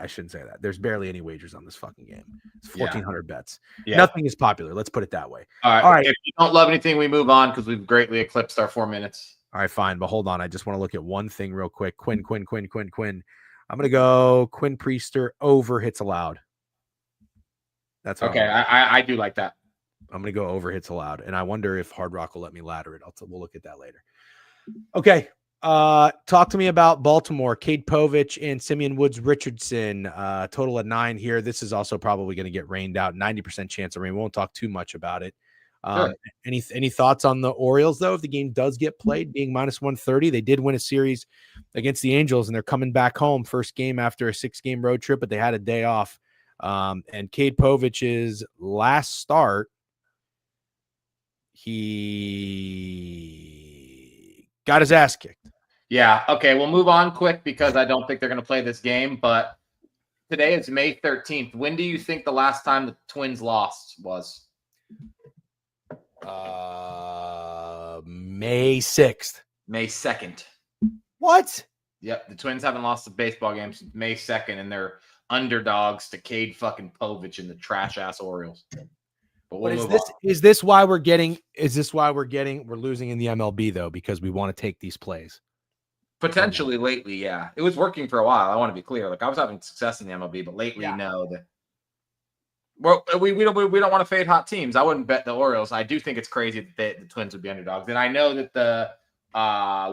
There's barely any wagers on this fucking game. It's 1,400 bets. Yeah. Nothing is popular. Let's put it that way. All right. If you don't love anything, we move on because we've greatly eclipsed our 4 minutes. All right, fine. But hold on. I just want to look at one thing real quick. Quinn. I'm going to go Quinn Priester over hits allowed. That's okay. I do like that. I'm going to go over hits allowed. And I wonder if Hard Rock will let me ladder it. We'll look at that later. Okay. Talk to me about Baltimore. Cade Povich and Simeon Woods Richardson. Total at 9 here. This is also probably going to get rained out. 90% chance of rain. We won't talk too much about it. Sure. Any thoughts on the Orioles, though, if the game does get played, being -130? They did win a series against the Angels, and they're coming back home. First game after a 6-game road trip, but they had a day off. And Cade Povich's last start, he got his ass kicked. Yeah. Okay. We'll move on quick because I don't think they're going to play this game. But today is May 13th. When do you think the last time the Twins lost was? May 6th. May 2nd. What? Yep. The Twins haven't lost a baseball game since May 2nd, and they're underdogs to Cade fucking Povich and the trash ass Orioles. But is this why we're losing in the MLB though? Because we want to take these plays. Potentially lately, yeah. It was working for a while. I want to be clear. Like I was having success in the MLB, but lately, no. Well, we don't want to fade hot teams. I wouldn't bet the Orioles. I do think it's crazy that the Twins would be underdogs. And I know that the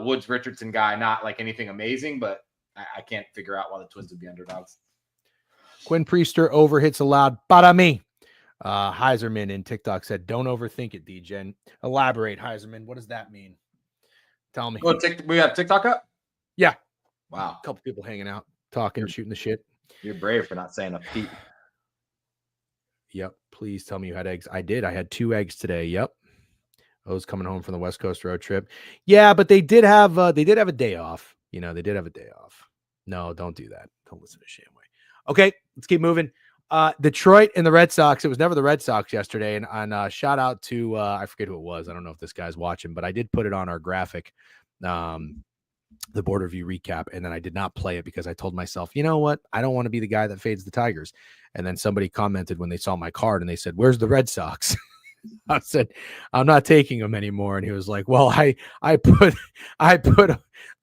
Woods Richardson guy, not like anything amazing, but I can't figure out why the Twins would be underdogs. Quinn Priester over hits allowed. Para me. Heiserman in TikTok said, "Don't overthink it, DJ." Elaborate, Heiserman. What does that mean? Tell me. Well, we have TikTok up? Yeah. Wow. A couple people hanging out, talking, shooting the shit. You're brave for not saying a peep. Yep. Please tell me you had eggs. I did. I had 2 eggs today. Yep. I was coming home from the West Coast road trip. Yeah, but they did have a day off. They did have a day off. No, don't do that. Don't listen to Shamway. Okay, let's keep moving. Detroit and the Red Sox. It was never the Red Sox yesterday. And shout out to I forget who it was. I don't know if this guy's watching, but I did put it on our graphic, the board review recap, and then I did not play it because I told myself, you know what? I don't want to be the guy that fades the Tigers. And then somebody commented when they saw my card and they said, "Where's the Red Sox?" I said, "I'm not taking them anymore." And he was like, "Well, I put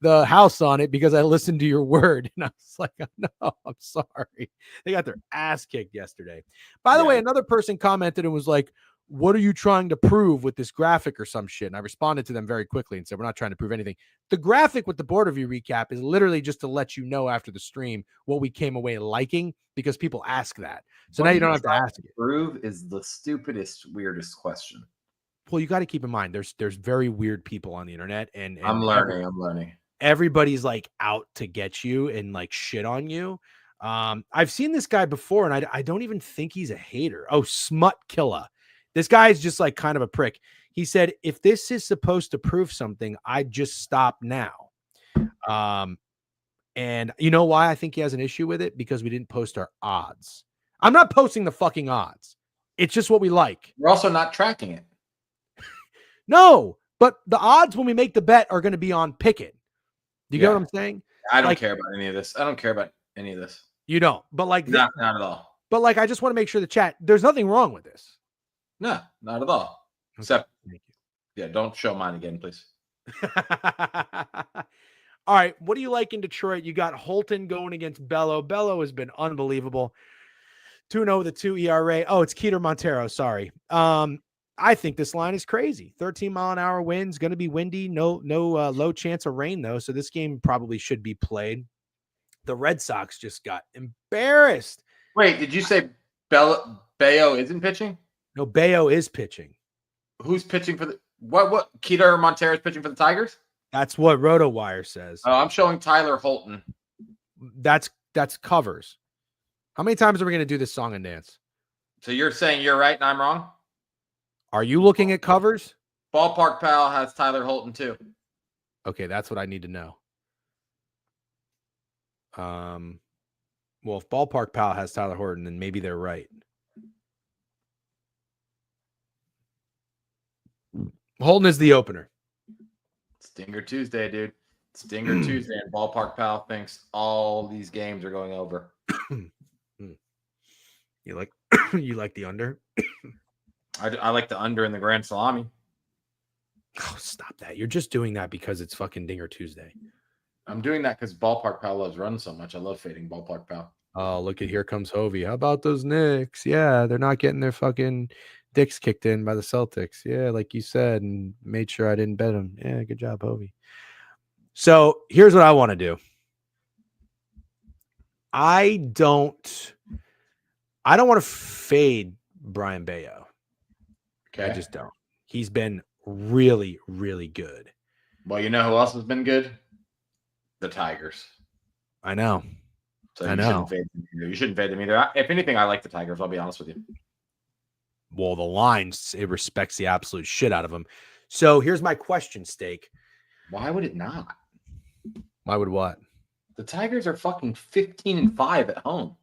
the house on it because I listened to your word." And I was like, "No, I'm sorry." They got their ass kicked yesterday. By the way, another person commented and was like, "What are you trying to prove with this graphic or some shit?" And I responded to them very quickly and said, "We're not trying to prove anything. The graphic with the board review recap is literally just to let you know after the stream what we came away liking, because people ask that. So now you don't have to ask it." Prove is the stupidest, weirdest question. Well, you got to keep in mind there's very weird people on the internet, and I'm learning. Everybody's like out to get you and like shit on you. I've seen this guy before, and I don't even think he's a hater. Oh, Smut Killa. This guy is just like kind of a prick. He said, "If this is supposed to prove something, I'd just stop now." And you know why I think he has an issue with it? Because we didn't post our odds. I'm not posting the fucking odds. It's just what we like. We're also not tracking it. No, but the odds when we make the bet are going to be on Pickett. Do you get what I'm saying? I don't care about any of this. I don't care about any of this. You don't. But like, not at all. But like, I just want to make sure the chat, there's nothing wrong with this. No, not at all. Except, yeah, don't show mine again, please. All right. What do you like in Detroit? You got Holton going against Bello. Bello has been unbelievable. 2-0 with a 2 ERA. Oh, it's Keter Montero. Sorry. I think this line is crazy. 13-mile-an-hour winds, going to be windy. No low chance of rain, though. So this game probably should be played. The Red Sox just got embarrassed. Wait, did you say Bello isn't pitching? No, Bello is pitching. Who's pitching for the what? Keter Montero is pitching for the Tigers? That's what RotoWire says. Oh, I'm showing Tyler Holton. That's covers. How many times are we going to do this song and dance? So you're saying you're right and I'm wrong? Are you looking at covers? Ballpark Pal has Tyler Holton too. Okay, that's what I need to know. Well, if Ballpark Pal has Tyler Horton, then maybe they're right. Holton is the opener. Stinger Tuesday, dude. Stinger Tuesday, and Ballpark Pal thinks all these games are going over. You like the under? I like the under in the Grand Salami. Oh, stop that. You're just doing that because it's fucking Dinger Tuesday. I'm doing that because Ballpark Pal loves run so much. I love fading Ballpark Pal. Oh, look at here comes Hovey. How about those Knicks? Yeah, they're not getting their fucking dicks kicked in by the Celtics. Yeah, like you said, and made sure I didn't bet them. Yeah, good job, Hovey. So here's what I want to do. I don't want to fade Brian Bello. Okay. I just don't. He's been really, really good. Well, you know who else has been good? The Tigers. I know. So you shouldn't fade them either. If anything, I like the Tigers. I'll be honest with you. Well, the lines, it respects the absolute shit out of them. So here's my question, Steak. Why would it not? Why would what? The Tigers are fucking 15-5 at home.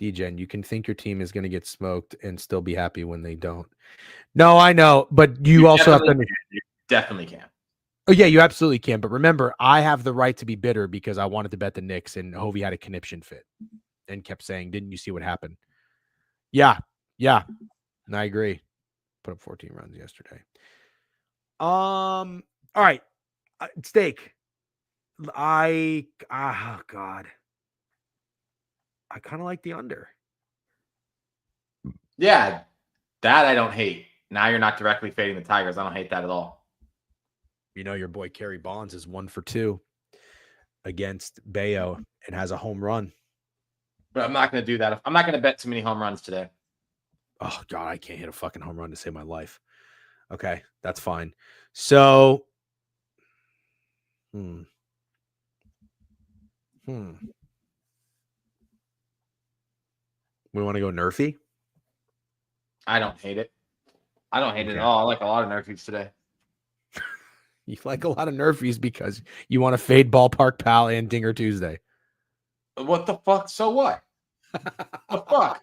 DGen, you can think your team is going to get smoked and still be happy when they don't. No, I know, but you also have to. You definitely can. Oh, yeah, you absolutely can. But remember, I have the right to be bitter because I wanted to bet the Knicks, and Hovey had a conniption fit and kept saying, "Didn't you see what happened?" Yeah. And I agree. Put up 14 runs yesterday. All right. Steak. God. I kind of like the under. Yeah, that I don't hate. Now you're not directly fading the Tigers. I don't hate that at all. You know, your boy Kerry Bonds is 1 for 2 against Bello and has a home run. But I'm not going to do that. I'm not going to bet too many home runs today. Oh, God, I can't hit a fucking home run to save my life. Okay, that's fine. So, We want to go Nerfy? I don't hate it. I don't hate it at all. I like a lot of Nerfies today. You like a lot of Nerfies because you want to fade Ballpark Pal and Dinger Tuesday. What the fuck? So what? The fuck?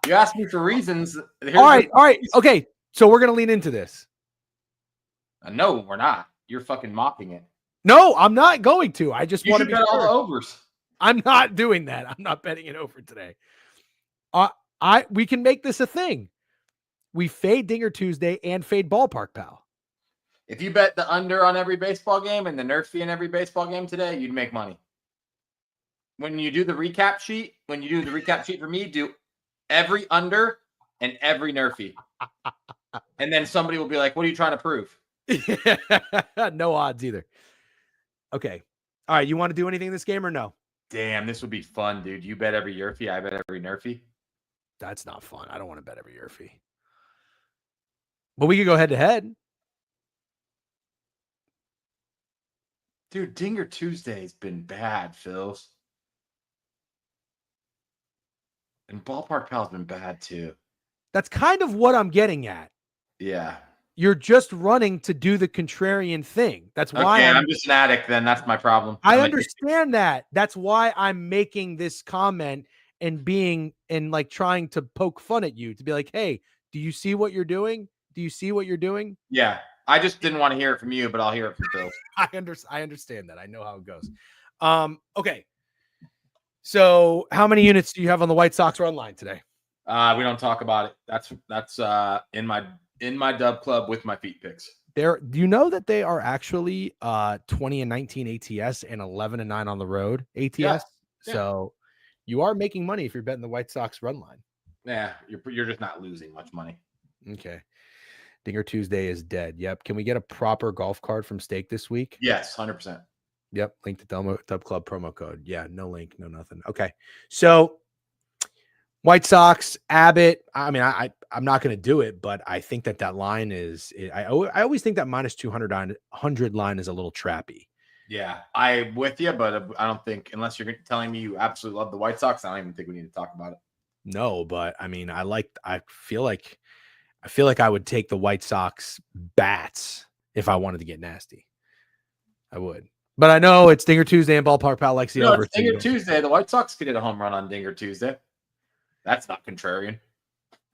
You asked me for reasons. All right. Okay. So we're gonna lean into this. No, we're not. You're fucking mocking it. No, I'm not going to. I just You want to should be bet all sure. the overs. I'm not doing that. I'm not betting it over today. We can make this a thing. We fade Dinger Tuesday and fade Ballpark Pal. If you bet the under on every baseball game and the nerf fee in every baseball game today, you'd make money. When you do the recap sheet, for me, do every under and every nerf fee. And then somebody will be like, what are you trying to prove? No odds either. Okay. All right. You want to do anything in this game or no? Damn, this would be fun, dude. You bet every year fee, I bet every nerf fee. That's not fun. I don't want to bet every year fee. But we could go head to head. Dude, Dinger Tuesday's been bad, Phils. And Ballpark Pal's been bad too. That's kind of what I'm getting at. Yeah. You're just running to do the contrarian thing. That's why I'm just an addict then. That's my problem. I understand that. That's why I'm making this comment and trying to poke fun at you to be like, hey, do you see what you're doing? Do you see what you're doing? Yeah. I just didn't want to hear it from you, but I'll hear it from Phil. I understand that. I know how it goes. Okay. So how many units do you have on the White Sox run line today? We don't talk about it. That's in my dub club with my feet picks. Do you know that they are actually 20-19 ATS and 11-9 on the road ATS? Yeah. So you are making money if you're betting the White Sox run line. Yeah, you're just not losing much money. Okay. Dinger Tuesday is dead. Yep. Can we get a proper golf card from Stake this week? Yes, 100%. Yep. Link to Dub Club promo code. Yeah. No link, no nothing. Okay. So White Sox, Abbott. I mean, I'm not going to do it, but I think that line is. I always think that minus 200 line is a little trappy. Yeah, I'm with you, but I don't think unless you're telling me you absolutely love the White Sox, I don't even think we need to talk about it. No, but I mean, I feel like I would take the White Sox bats if I wanted to get nasty. I would. But I know it's Dinger Tuesday and Ballpark Pal likes the over. It's Dinger Tuesday. The White Sox could hit a home run on Dinger Tuesday. That's not contrarian.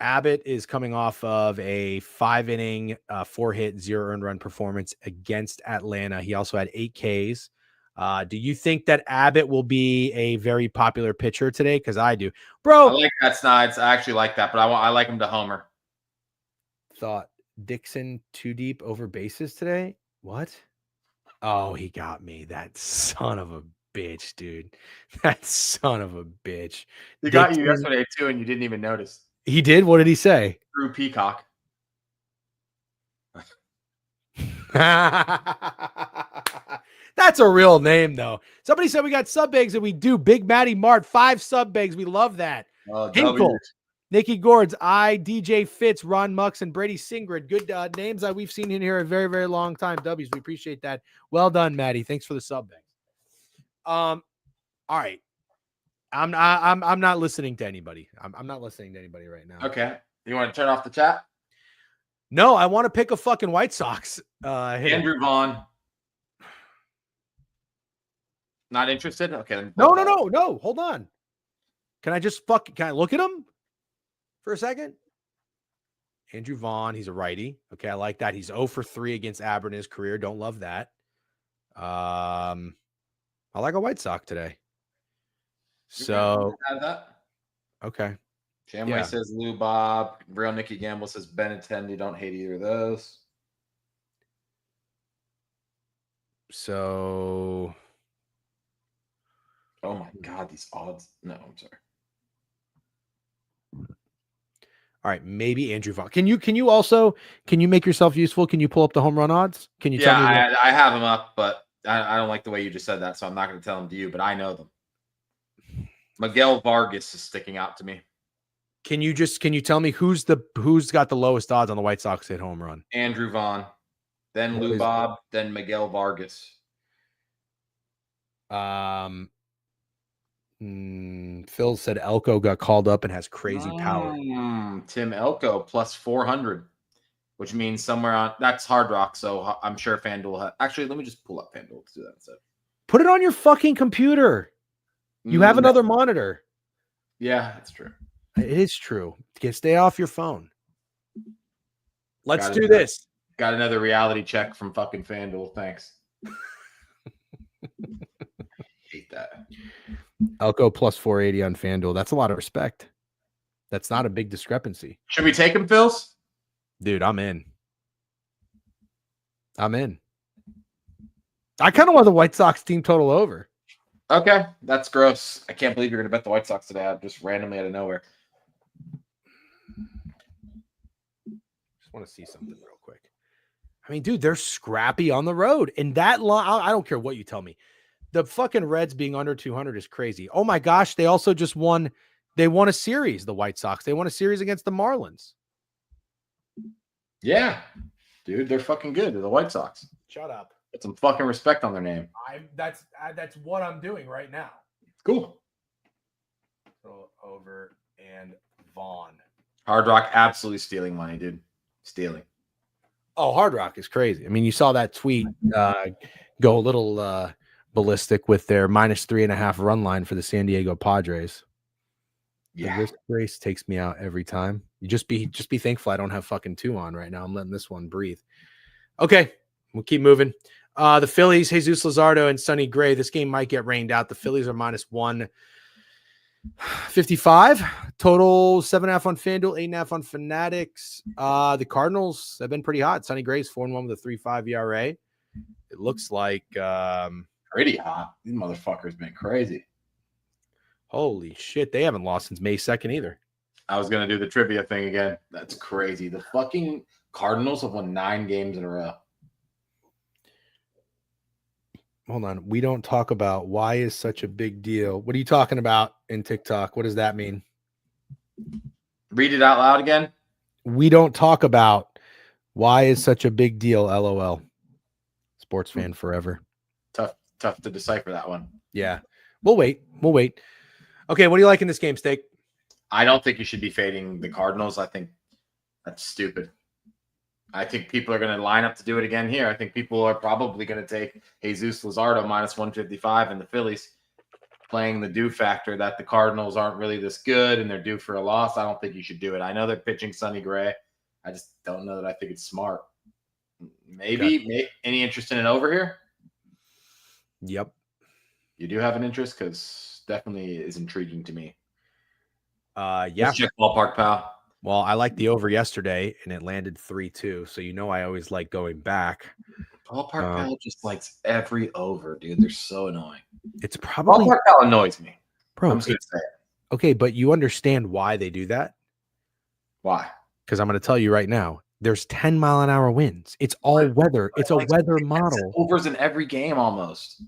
Abbott is coming off of a 5-inning, 4-hit, 0 earned run performance against Atlanta. He also had 8 Ks. Do you think that Abbott will be a very popular pitcher today? Because I do. Bro. I like that, Snides. I actually like that, but I like him to homer. Thought Dixon too deep over bases today? What? Oh, he got me. That son of a bitch, dude. That son of a bitch. He got you yesterday too, and you didn't even notice. He did? What did he say? Drew Peacock. That's a real name, though. Somebody said we got sub bags, and we do. Big Matty Mart, 5 sub bags. We love that. Hinkle, Nikki Gords, DJ Fitz, Ron Mux, and Brady Singrid. Good names that we've seen in here a very, very long time. W's, we appreciate that. Well done, Maddie. Thanks for the sub bags. All right. I'm not listening to anybody. I'm not listening to anybody right now. Okay. You want to turn off the chat? No, I want to pick a fucking White Sox. Andrew Vaughn. Not interested? Okay. No. Hold on. Can I look at him for a second? Andrew Vaughn, he's a righty. Okay, I like that. He's 0 for 3 against Abbott in his career. Don't love that. I like a White Sox today. So okay. Shamway says Lou Bob. Real Nicky Gamble says Benintendi. Don't hate either of those. So oh my God, these odds. No, I'm sorry. All right, maybe Andrew Vaughn. Can you make yourself useful? Can you pull up the home run odds? Can you tell me? I have them up, but I don't like the way you just said that, so I'm not going to tell them to you, but I know them. Miguel Vargas is sticking out to me. Can you tell me who's got the lowest odds on the White Sox hit home run? Andrew Vaughn, then Lou Bob, then Miguel Vargas. Phil said Elko got called up and has crazy power. Tim Elko plus 400, which means somewhere on that's Hard Rock. So I'm sure FanDuel actually. Let me just pull up FanDuel to do that instead. Put it on your fucking computer. You have another monitor. Yeah, that's true. It is true. Stay off your phone. Let's Got do another- this. Got another reality check from fucking FanDuel. Thanks. Hate that. Elko plus 480 on FanDuel. That's a lot of respect. That's not a big discrepancy. Should we take him, Phils? Dude, I'm in. I kind of want the White Sox team total over. Okay, that's gross. I can't believe you're going to bet the White Sox today, just randomly out of nowhere. Just want to see something real quick. I mean, dude, they're scrappy on the road. And that line, I don't care what you tell me. The fucking Reds being under 200 is crazy. Oh my gosh, they also just won. They won a series, the White Sox. They won a series against the Marlins. Yeah, dude, they're fucking good. They're the White Sox. Shut up. Put some fucking respect on their name. That's what I'm doing right now. Cool. So over and Vaughn. Hard Rock absolutely stealing money, dude. Stealing. Oh, Hard Rock is crazy. I mean, you saw that tweet go a little ballistic with their -3.5 run line for the San Diego Padres. Yeah. The risk race takes me out every time. You just be thankful I don't have fucking 2 on right now. I'm letting this one breathe. Okay, we'll keep moving. The Phillies, Jesus Luzardo and Sonny Gray. This game might get rained out. The Phillies are -155. Total 7.5 on FanDuel, 8.5 on Fanatics. The Cardinals have been pretty hot. Sonny Gray's 4-1 with a 3.5 ERA. It looks like Pretty hot. These motherfuckers been crazy. holy shit, they haven't lost since May 2nd either. I was going to do the trivia thing again. That's crazy. The fucking Cardinals have won 9 games in a row. Hold on. We don't talk about why is such a big deal. What are you talking about in TikTok? What does that mean? Read it out loud again. We don't talk about why is such a big deal. LOL. Sports fan forever. Tough to decipher that one. Yeah. We'll wait. Okay. What do you like in this game, Steak? I don't think you should be fading the Cardinals. I think that's stupid. I think people are going to line up to do it again here. I think people are probably going to take Jesus Luzardo -155 and the Phillies playing the due factor that the Cardinals aren't really this good and they're due for a loss. I don't think you should do it. I know they're pitching Sonny Gray. I just don't know that I think it's smart. Maybe any interest in an over here? Yep. You do have an interest because definitely is intriguing to me. Yeah. Let's check ballpark, pal. Well, I liked the over yesterday and it landed 3-2. So I always like going back. Ballpark pal just likes every over, dude. They're so annoying. It's probably Ballpark pal annoys me. bro. I'm just gonna say it. Okay, but you understand why they do that? Why? Because I'm going to tell you right now. There's 10-mile-an-hour winds. It's all weather. It's a weather model. Overs in every game almost.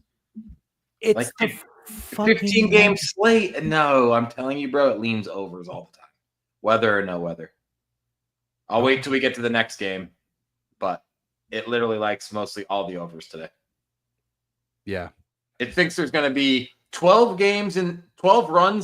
It's Like the 15 game slate. No, I'm telling you, bro, it leans overs all the time. Weather or no weather. I'll wait till we get to the next game, but it literally likes mostly all the overs today. Yeah. It thinks there's going to be 12 runs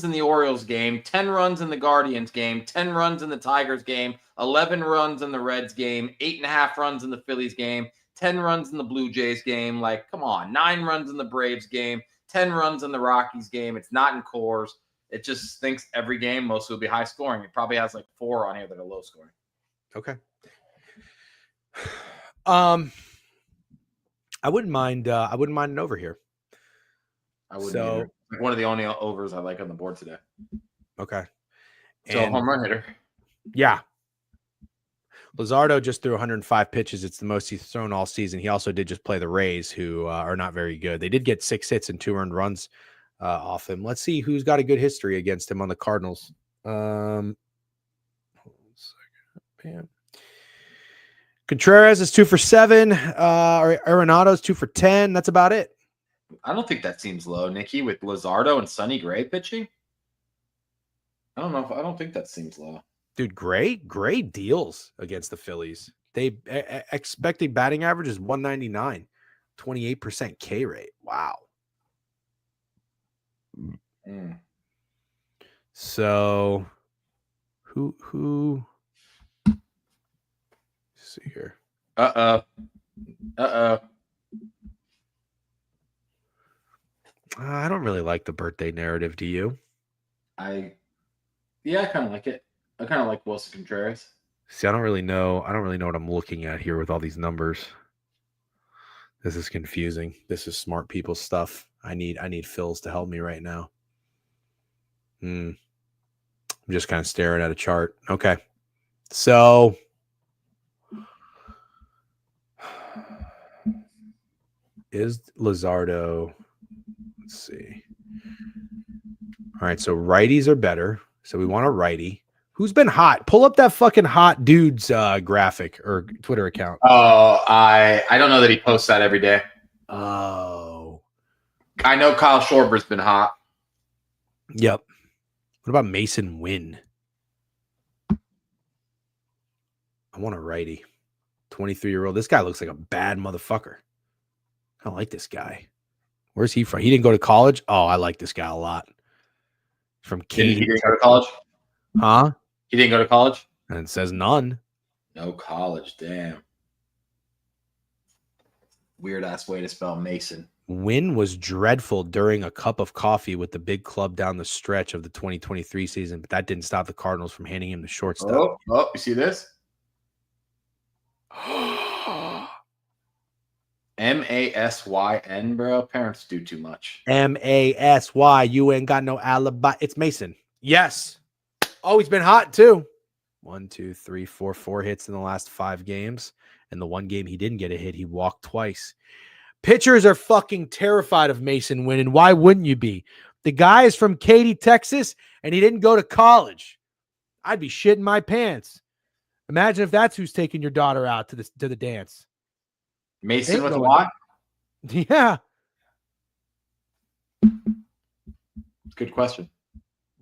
in the Orioles game, 10 runs in the Guardians game, 10 runs in the Tigers game, 11 runs in the Reds game, 8.5 runs in the Phillies game, 10 runs in the Blue Jays game. Like, come on, 9 runs in the Braves game, 10 runs in the Rockies game. It's not in cores. It just thinks every game mostly will be high scoring. It probably has like 4 on here that are low scoring. Okay. I wouldn't mind an over here. I wouldn't either. Like one of the only overs I like on the board today. Okay. So home run hitter. Yeah. Luzardo just threw 105 pitches. It's the most he's thrown all season. He also did just play the Rays, who are not very good. They did get 6 hits and 2 earned runs off him. Let's see who's got a good history against him on the Cardinals. Hold on a second. Bam. Contreras is 2 for 7. Arenado's 2 for 10. That's about it. I don't think that seems low, Nikki, with Luzardo and Sonny Gray pitching. I don't think that seems low. Dude, great deals against the Phillies. They expected batting average is 199, 28% K rate. Wow. So who let's see here. I don't really like the birthday narrative. Do you? I Yeah, I kind of like it. I kind of like Wilson Contreras. See, I don't really know what I'm looking at here with all these numbers. This is confusing. This is smart people stuff. I need Phils to help me right now. I'm just kind of staring at a chart. Okay. So is Luzardo, let's see. All right, so righties are better. So we want a righty. Who's been hot? Pull up that fucking hot dude's graphic or Twitter account. Oh, I don't know that he posts that every day. Oh. I know Kyle Schwarber's been hot. Yep. What about Mason Wynn? I want a righty. 23-year-old. This guy looks like a bad motherfucker. I don't like this guy. Where's he from? He didn't go to college? Oh, I like this guy a lot. From Katy. He didn't go to college? Huh? He didn't go to college? And it says none. No college, damn. Weird ass way to spell Mason. Wynn was dreadful during a cup of coffee with the big club down the stretch of the 2023 season, but that didn't stop the Cardinals from handing him the shortstop. Oh, you see this? MASYN, bro. Parents do too much. MASY. You ain't got no alibi. It's Mason. Yes. Oh, he's been hot too. 1, 2, 3, 4 hits in the last 5 games. And the one game he didn't get a hit, he walked twice. Pitchers are fucking terrified of Mason Wynn, and why wouldn't you be? The guy is from Katy, Texas, and he didn't go to college. I'd be shitting my pants. Imagine if that's who's taking your daughter out to the dance. Mason with a Y? Yeah. Good question.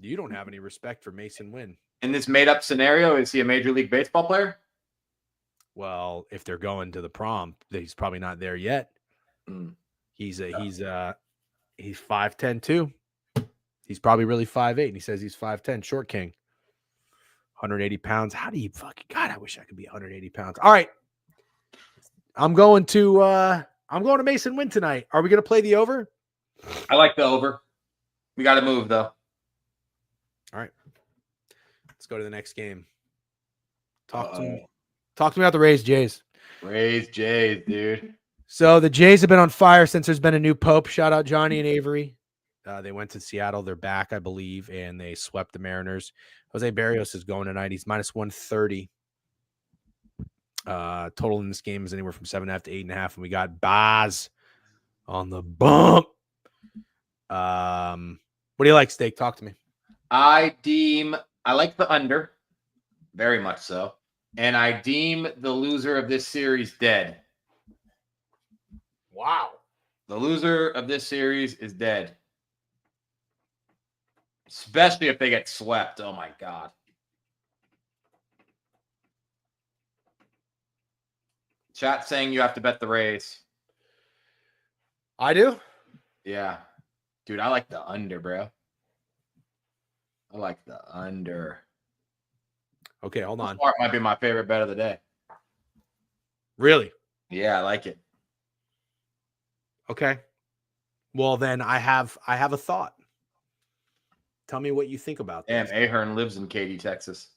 You don't have any respect for Mason Wynn. In this made-up scenario, is he a Major League Baseball player? Well, if they're going to the prom, he's probably not there yet. He's 5'10" too. He's probably really 5'8", and he says he's 5'10", short king. 180 pounds. How do you fucking God? I wish I could be 180 pounds. All right. I'm going to Mason Wynn tonight. Are we going to play the over? I like the over. We got to move though. All right. Let's go to the next game. Talk to me about the Rays Jays. Rays Jays, dude. So the Jays have been on fire since there's been a new pope. Shout out Johnny and Avery. They went to Seattle. They're back, I believe, and they swept the Mariners. Jose Barrios is going tonight. He's minus 130. Total in this game is anywhere from 7.5 to 8.5, and we got Baz on the bump. What do you like, Steak? Talk to me. I like the under, very much so, and I deem the loser of this series dead. Wow. The loser of this series is dead. Especially if they get swept. Oh, my God. Chat saying you have to bet the Rays. I do? Yeah. Dude, I like the under, bro. I like the under. Okay, hold on. Smart might be my favorite bet of the day. Really? Yeah, I like it. Okay. Well, then I have a thought. Tell me what you think about this. Damn, Ahern lives in Katy, Texas.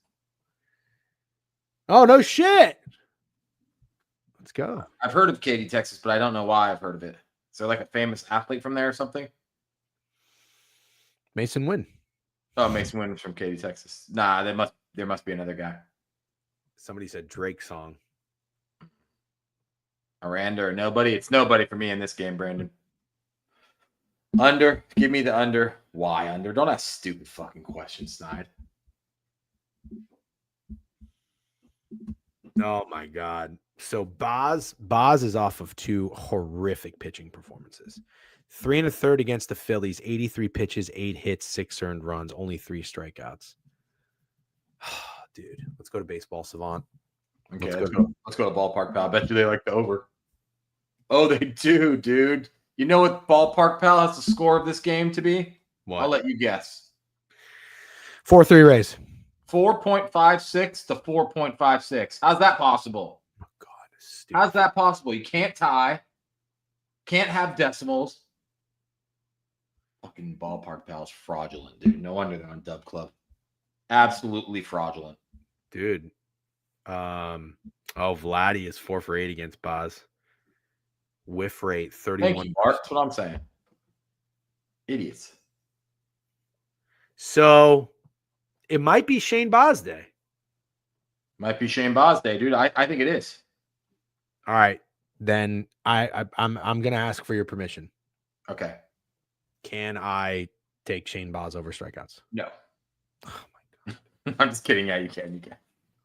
Oh, no shit. Let's go. I've heard of Katy, Texas, but I don't know why I've heard of it. Is there like a famous athlete from there or something? Mason Wynn. Oh, Mason Wynn from Katy, Texas. Nah, there must be another guy. Somebody said Drake song. Aranda or nobody? It's nobody for me in this game, Brandon. Under. Give me the under. Why under? Don't ask stupid fucking questions, Snide. Oh, my God. So Boz is off of 2 horrific pitching performances. 3 1/3 against the Phillies, 83 pitches, 8 hits, 6 earned runs, only 3 strikeouts. Dude, let's go to Baseball Savant. Okay, let's go to Ballpark Pal. I bet you they like the over. Oh, they do, dude. You know what Ballpark Pal has the score of this game to be? What? I'll let you guess. 4-3 Rays. 4.56 to 4.56. How's that possible? Oh, God. Stupid. How's that possible? You can't tie. Can't have decimals. Fucking Ballpark Pal's fraudulent, dude. No wonder they're on Dub Club. Absolutely fraudulent. Dude. Vladdy is 4 for 8 against Boz. Whiff rate 31. Thank you, Bart. That's what I'm saying. Idiots. So it might be Shane Boz day. Might be Shane Boz day, dude. I think it is. All right. Then I'm gonna ask for your permission. Okay. Can I take Shane Boz over strikeouts? No. Oh my god. I'm just kidding. Yeah, you can. You can.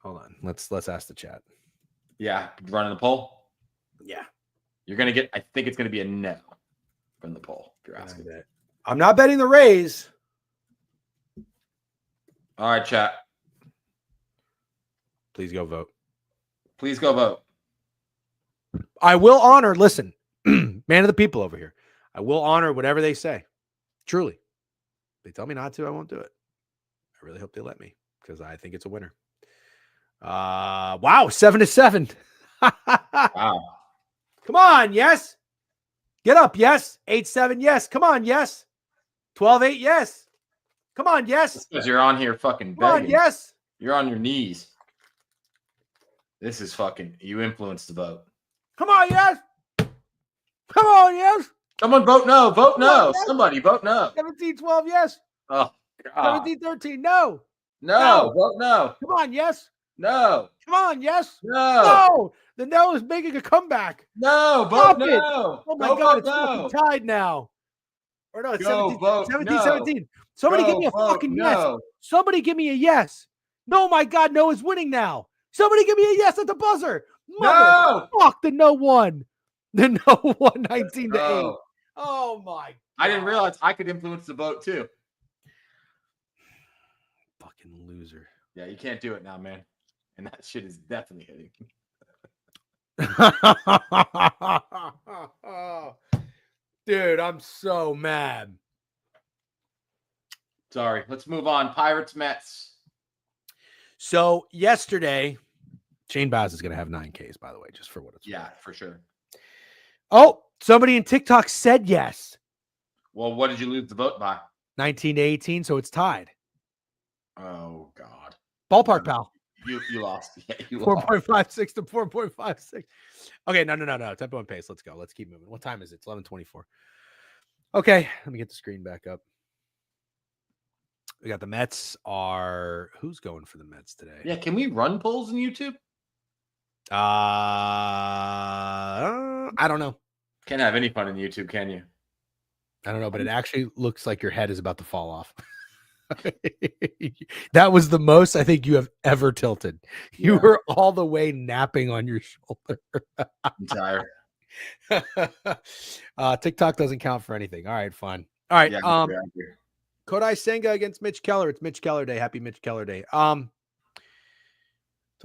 Hold on. Let's ask the chat. Yeah, running the poll. Yeah. You're gonna get. I think it's gonna be a no from the poll. If you're asking. I'm not betting the Rays. All right, chat. Please go vote. Please go vote. I will honor. Listen, man of the people over here. I will honor whatever they say. Truly. If they tell me not to, I won't do it. I really hope they let me because I think it's a winner. Wow, 7-7. Wow. Come on, yes. Get up, yes. 8-7, yes. Come on, yes. 12-8, yes. Come on, yes. Because you're on here fucking Come on, begging. yes. You're on your knees. This is fucking. You influenced the vote. Come on, yes. Come on, yes. Someone vote no. Vote no. yes. Somebody vote no. 17-12, yes. Oh God. 17-13, no. No. Vote no. Come on, yes. No. Come on, yes. No. No. The no is making a comeback. No. Stop Vote it. no. Oh my Go God, vote it's no. fucking tied now. Or no, it's Go 17, vote 17, no. 17. Somebody Go give me a vote fucking yes. no. Somebody give me a yes. No, my God, no is winning now. Somebody give me a yes at the buzzer. No. Fuck, the no won. The no won 19-8. No. Oh my God. I didn't realize I could influence the vote too. Fucking loser. Yeah, you can't do it now, man. And that shit is definitely hitting. Dude, I'm so mad. Sorry. Let's move on. Pirates, Mets. So yesterday, Shane Baz is going to have 9 Ks, by the way, just for what it's worth. Yeah, for sure. Oh, somebody in TikTok said yes. Well, what did you lose the vote by? 19-18, so it's tied. Oh God. Ballpark, pal. You lost. Yeah, you lost. 4.56 to 4.56. Okay, no. 10-point pace. Let's go. Let's keep moving. What time is it? It's 11:24. Okay, let me get the screen back up. We got the Mets are who's going for the Mets today? Yeah, can we run polls in YouTube? I don't know. Can't have any fun in YouTube, can you? I don't know, but it actually looks like your head is about to fall off. That was the most I think you have ever tilted. You were all the way napping on your shoulder. I'm tired. TikTok doesn't count for anything. All right, fine. All right. Yeah, Kodai Senga against Mitch Keller. It's Mitch Keller Day. Happy Mitch Keller Day. Total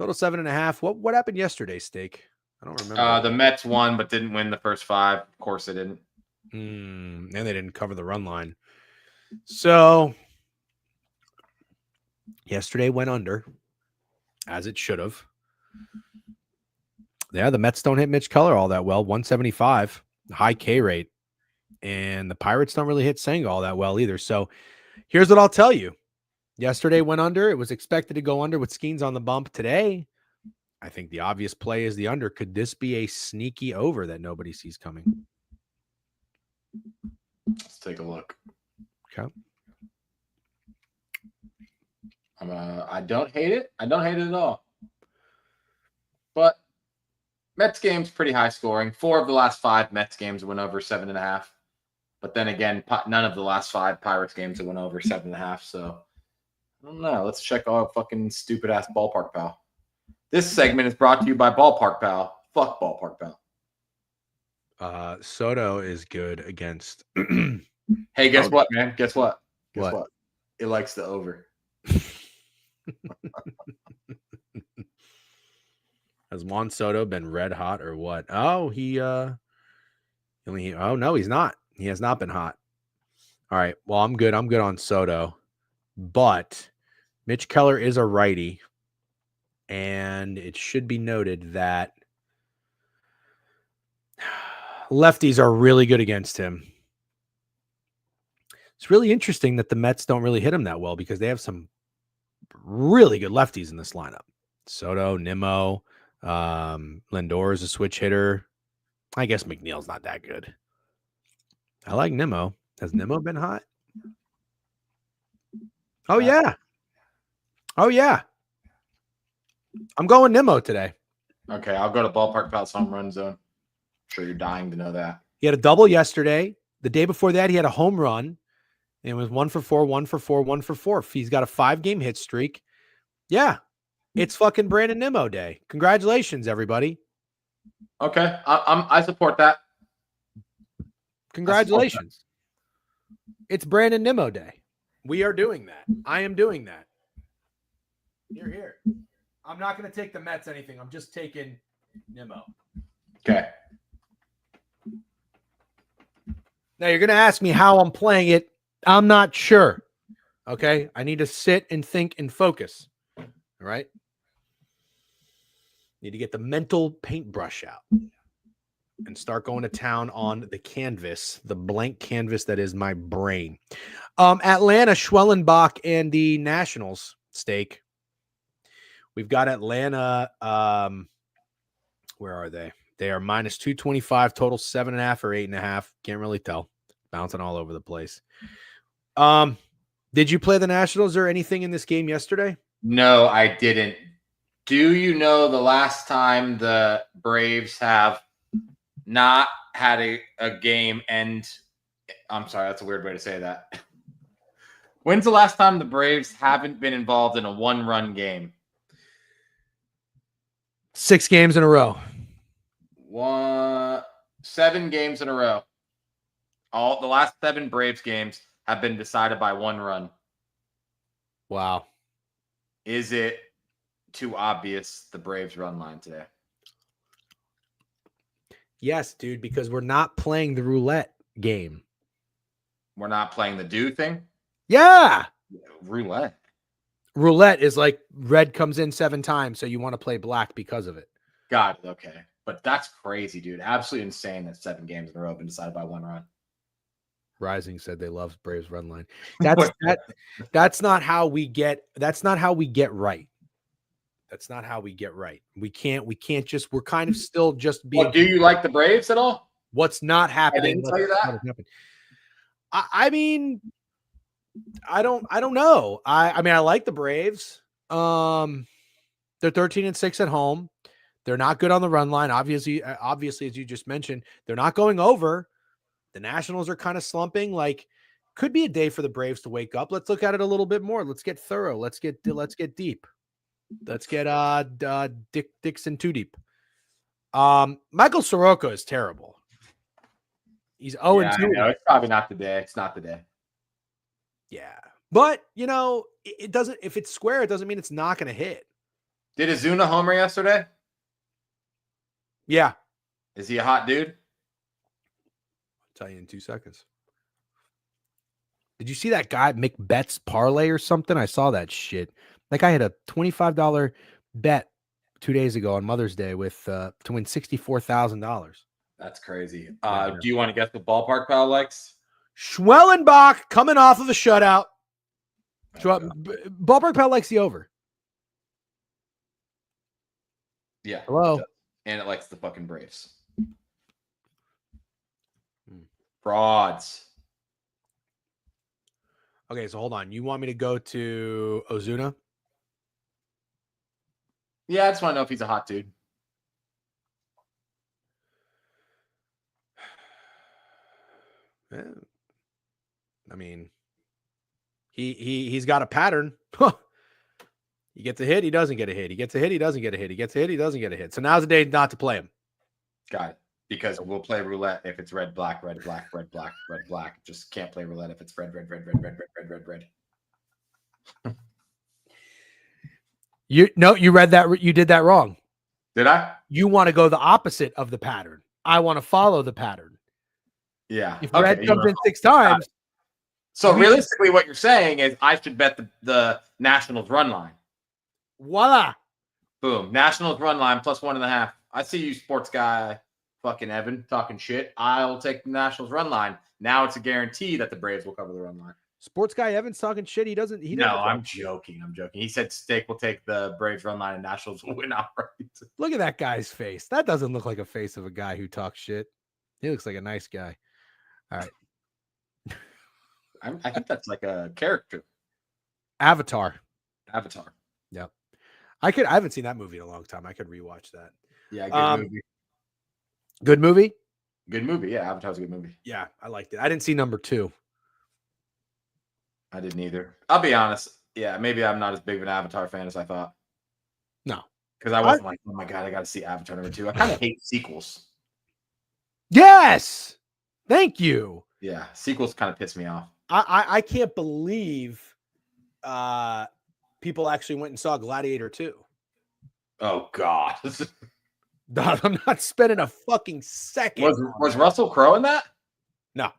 7.5. What happened yesterday, Steak? I don't remember. The Mets won, but didn't win the first 5. Of course they didn't. And they didn't cover the run line. So yesterday went under, as it should have. Yeah, the Mets don't hit Mitch Keller all that well. 175, high K rate. And the Pirates don't really hit Senga all that well either. So here's what I'll tell you. Yesterday went under. It was expected to go under with Skeens on the bump. Today, I think the obvious play is the under. Could this be a sneaky over that nobody sees coming? Let's take a look. Okay. I don't hate it. I don't hate it at all. But Mets game's pretty high scoring. 4 of the last 5 Mets games went over 7.5. But then again, none of the last 5 Pirates games that went over 7.5. So I don't know. Let's check our fucking stupid ass Ballpark Pal. This segment is brought to you by Ballpark Pal. Fuck Ballpark Pal. Soto is good against. Hey, guess what, man? Guess what? Guess What? what? It likes the over. Has Juan Soto been red hot or what? Oh, oh no, he's not. He has not been hot. All right. Well, I'm good. I'm good on Soto. But Mitch Keller is a righty. And it should be noted that lefties are really good against him. It's really interesting that the Mets don't really hit him that well because they have some really good lefties in this lineup. Soto, Nimmo, Lindor is a switch hitter. I guess McNeil's not that good. I like Nimmo. Has Nimmo been hot? Oh, yeah. Oh, yeah. I'm going Nimmo today. Okay, I'll go to Ballpark Pals home run zone. I'm sure you're dying to know that. He had a double yesterday. The day before that, he had a home run. It was 1 for 4, 1 for 4, 1 for 4. He's got a 5-game hit streak. Yeah. It's fucking Brandon Nimmo day. Congratulations, everybody. Okay, I support that. Congratulations. It's Brandon Nimmo day. We are doing that. I am doing that. You're here. I'm not going to take the Mets anything. I'm just taking Nimmo. Okay. Now you're going to ask me how I'm playing it. I'm not sure. Okay. I need to sit and think and focus. All right. Need to get the mental paintbrush out and start going to town on the canvas, the blank canvas that is my brain. Atlanta, Schwellenbach, and the Nationals stake. We've got Atlanta. Where are they? They are minus 225, total 7.5 or 8.5. Can't really tell. Bouncing all over the place. Did you play the Nationals or anything in this game yesterday? No, I didn't. Do you know the last time the Braves have not had a game end? I'm sorry, that's a weird way to say that. When's the last time the Braves haven't been involved in a one-run game? 6 games in a row. 7 games in a row. All the last 7 Braves games have been decided by 1 run. Wow. Is it too obvious the Braves run line today? Yes, dude, because we're not playing the roulette game. We're not playing the do thing? Yeah. Roulette. Roulette is like red comes in 7 times, so you want to play black because of it. Got it. Okay. But that's crazy, dude. Absolutely insane that 7 games in a row have been decided by 1 run. Rising said they love Braves run line. That's not how we get right. That's not how we get right. We can't just, we're kind of still just being. Well, do you like the Braves at all? What's not happening? I didn't tell you that. I mean, I don't know. I mean, I like the Braves. They're 13-6 at home. They're not good on the run line. Obviously, as you just mentioned, they're not going over. The Nationals are kind of slumping. Like, could be a day for the Braves to wake up. Let's look at it a little bit more. Let's get thorough. Let's get deep. Let's get Dixon too deep. Michael Soroka is terrible. He's 0-2. No, it's probably not the day. It's not the day. Yeah. But, it doesn't, if it's square, it doesn't mean it's not going to hit. Did Azuna homer yesterday? Yeah. Is he a hot dude? I'll tell you in 2 seconds. Did you see that guy make bets parlay or something? I saw that shit. That guy had a $25 bet 2 days ago on Mother's Day with to win $64,000. That's crazy. Do you want to guess what Ballpark Pal likes? Schwellenbach coming off of a shutout. Ballpark Pal likes the over. Yeah. Hello. And it likes the fucking Braves. Frauds. Okay, so hold on. You want me to go to Ozuna? Yeah, I just want to know if he's a hot dude. Yeah. I mean, he's got a pattern. He gets a hit, he doesn't get a hit. He gets a hit, he doesn't get a hit. He gets a hit, he doesn't get a hit. So now's the day not to play him. Got it. Because we'll play roulette if it's red, black, red, black, red, black, red, black. Just can't play roulette if it's red, red, red, red, red, red, red, red, red. You read that. You did that wrong. Did I? You want to go the opposite of the pattern. I want to follow the pattern. Yeah. If red comes in 6 times. So realistically, what you're saying is I should bet the Nationals run line. Voila. Boom. Nationals run line plus 1.5. I see you, sports guy, fucking Evan, talking shit. I'll take the Nationals run line. Now it's a guarantee that the Braves will cover the run line. Sports guy Evan's talking shit. He doesn't. No, I'm joking. I'm joking. He said Steak will take the Braves run line and Nationals will win outright. Look at that guy's face. That doesn't look like a face of a guy who talks shit. He looks like a nice guy. All right. I think that's like a character. Avatar. Yep. I haven't seen that movie in a long time. I could rewatch that. Yeah, good movie. Good movie? Good movie. Yeah, Avatar's a good movie. Yeah, I liked it. I didn't see number 2. I didn't either. I'll be honest. Yeah, maybe I'm not as big of an Avatar fan as I thought. No. Because I wasn't like, oh my God, I got to see Avatar number 2. I kind of hate sequels. Yes. Thank you. Yeah, sequels kind of piss me off. I can't believe people actually went and saw Gladiator 2. Oh God. Don, I'm not spending a fucking second. Was Russell Crowe in that? No.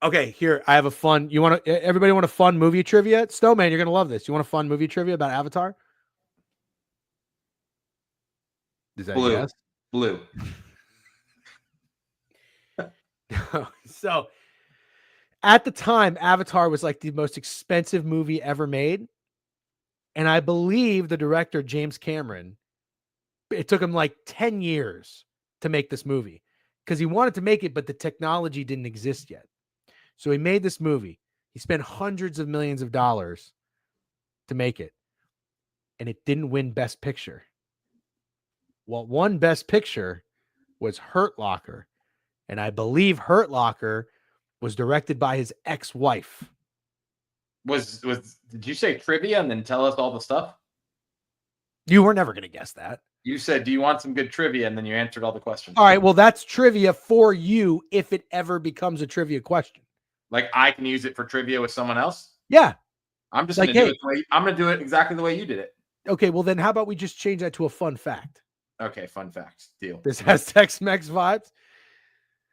Okay, here I have a fun. Everybody want a fun movie trivia? Snowman, you're gonna love this. You want a fun movie trivia about Avatar? Is that Blue? Yes? Blue. So, at the time, Avatar was like the most expensive movie ever made, and I believe the director James Cameron. It took him like 10 years to make this movie because he wanted to make it, but the technology didn't exist yet. So he made this movie. He spent hundreds of millions of dollars to make it, and it didn't win Best Picture. What won Best Picture was Hurt Locker, and I believe Hurt Locker was directed by his ex-wife. Did you say trivia and then tell us all the stuff? You were never going to guess that. You said, do you want some good trivia? And then you answered all the questions. All right, well, that's trivia for you if it ever becomes a trivia question. Like I can use it for trivia with someone else? Yeah. I'm just going to do it. I'm going to do it exactly the way you did it. Okay, well then how about we just change that to a fun fact? Okay, fun fact. Deal. This has Tex-Mex vibes.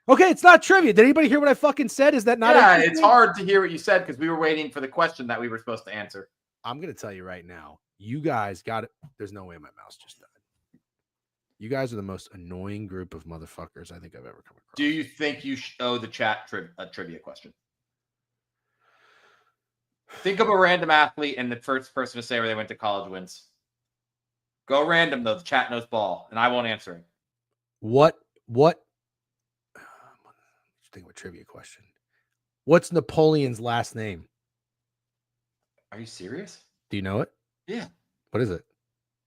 Okay, it's not trivia. Did anybody hear what I fucking said? Is that not? Yeah, it's hard to hear what you said because we were waiting for the question that we were supposed to answer. I'm going to tell you right now. You guys got it. There's no way my mouse just died. You guys are the most annoying group of motherfuckers I think I've ever come across. Do you think you owe the chat a trivia question? Think of a random athlete and the first person to say where they went to college wins. Go random, though. The chat knows ball, and I won't answer it. What? Think of a trivia question. What's Napoleon's last name? Are you serious? Do you know it? Yeah. What is it?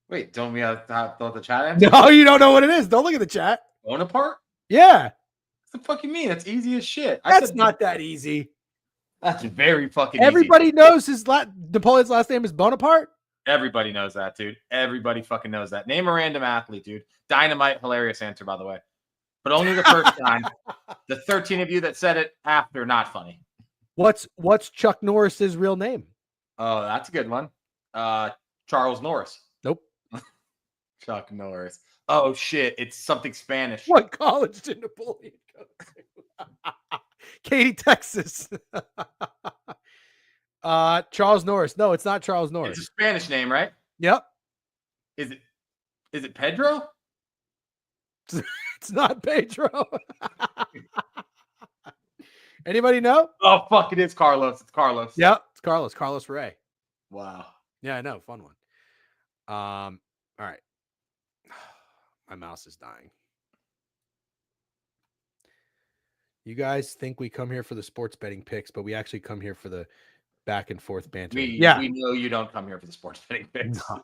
Wait, don't we have to let the chat answer? No, you don't know what it is. Don't look at the chat. Bonaparte? Yeah. What the fuck you mean? That's easy as shit. That's not that easy. That's very fucking Everybody easy. knows Napoleon's last name is Bonaparte? Everybody knows that, dude. Everybody fucking knows that. Name a random athlete, dude. Dynamite, hilarious answer, by the way. But only the first time. The 13 of you that said it after, not funny. What's Chuck Norris's real name? Oh, that's a good one. Charles Norris. Nope. Chuck Norris. Oh shit! It's something Spanish. What college did Napoleon go to? Katy, Texas. Charles Norris. No, it's not Charles Norris. It's a Spanish name, right? Yep. Is it Pedro? It's not Pedro. Anybody know? Oh fuck! It is Carlos. It's Carlos. Yep, it's Carlos. Carlos Ray. Wow. Yeah, I know. Fun one. All right. My mouse is dying. You guys think we come here for the sports betting picks, but we actually come here for the back and forth banter. We know you don't come here for the sports betting picks. No.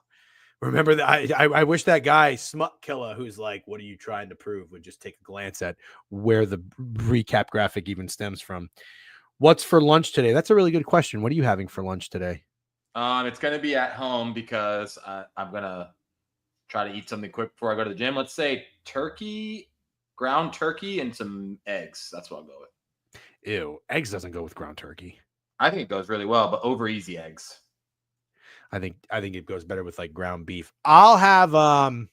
Remember that I wish that guy Smut Killer, who's like, "What are you trying to prove?" would just take a glance at where the recap graphic even stems from. What's for lunch today? That's a really good question. What are you having for lunch today? It's going to be at home because I'm going to try to eat something quick before I go to the gym. Let's say ground turkey, and some eggs. That's what I'll go with. Ew, eggs doesn't go with ground turkey. I think it goes really well, but over easy eggs. I think it goes better with like ground beef. I'll have Oh,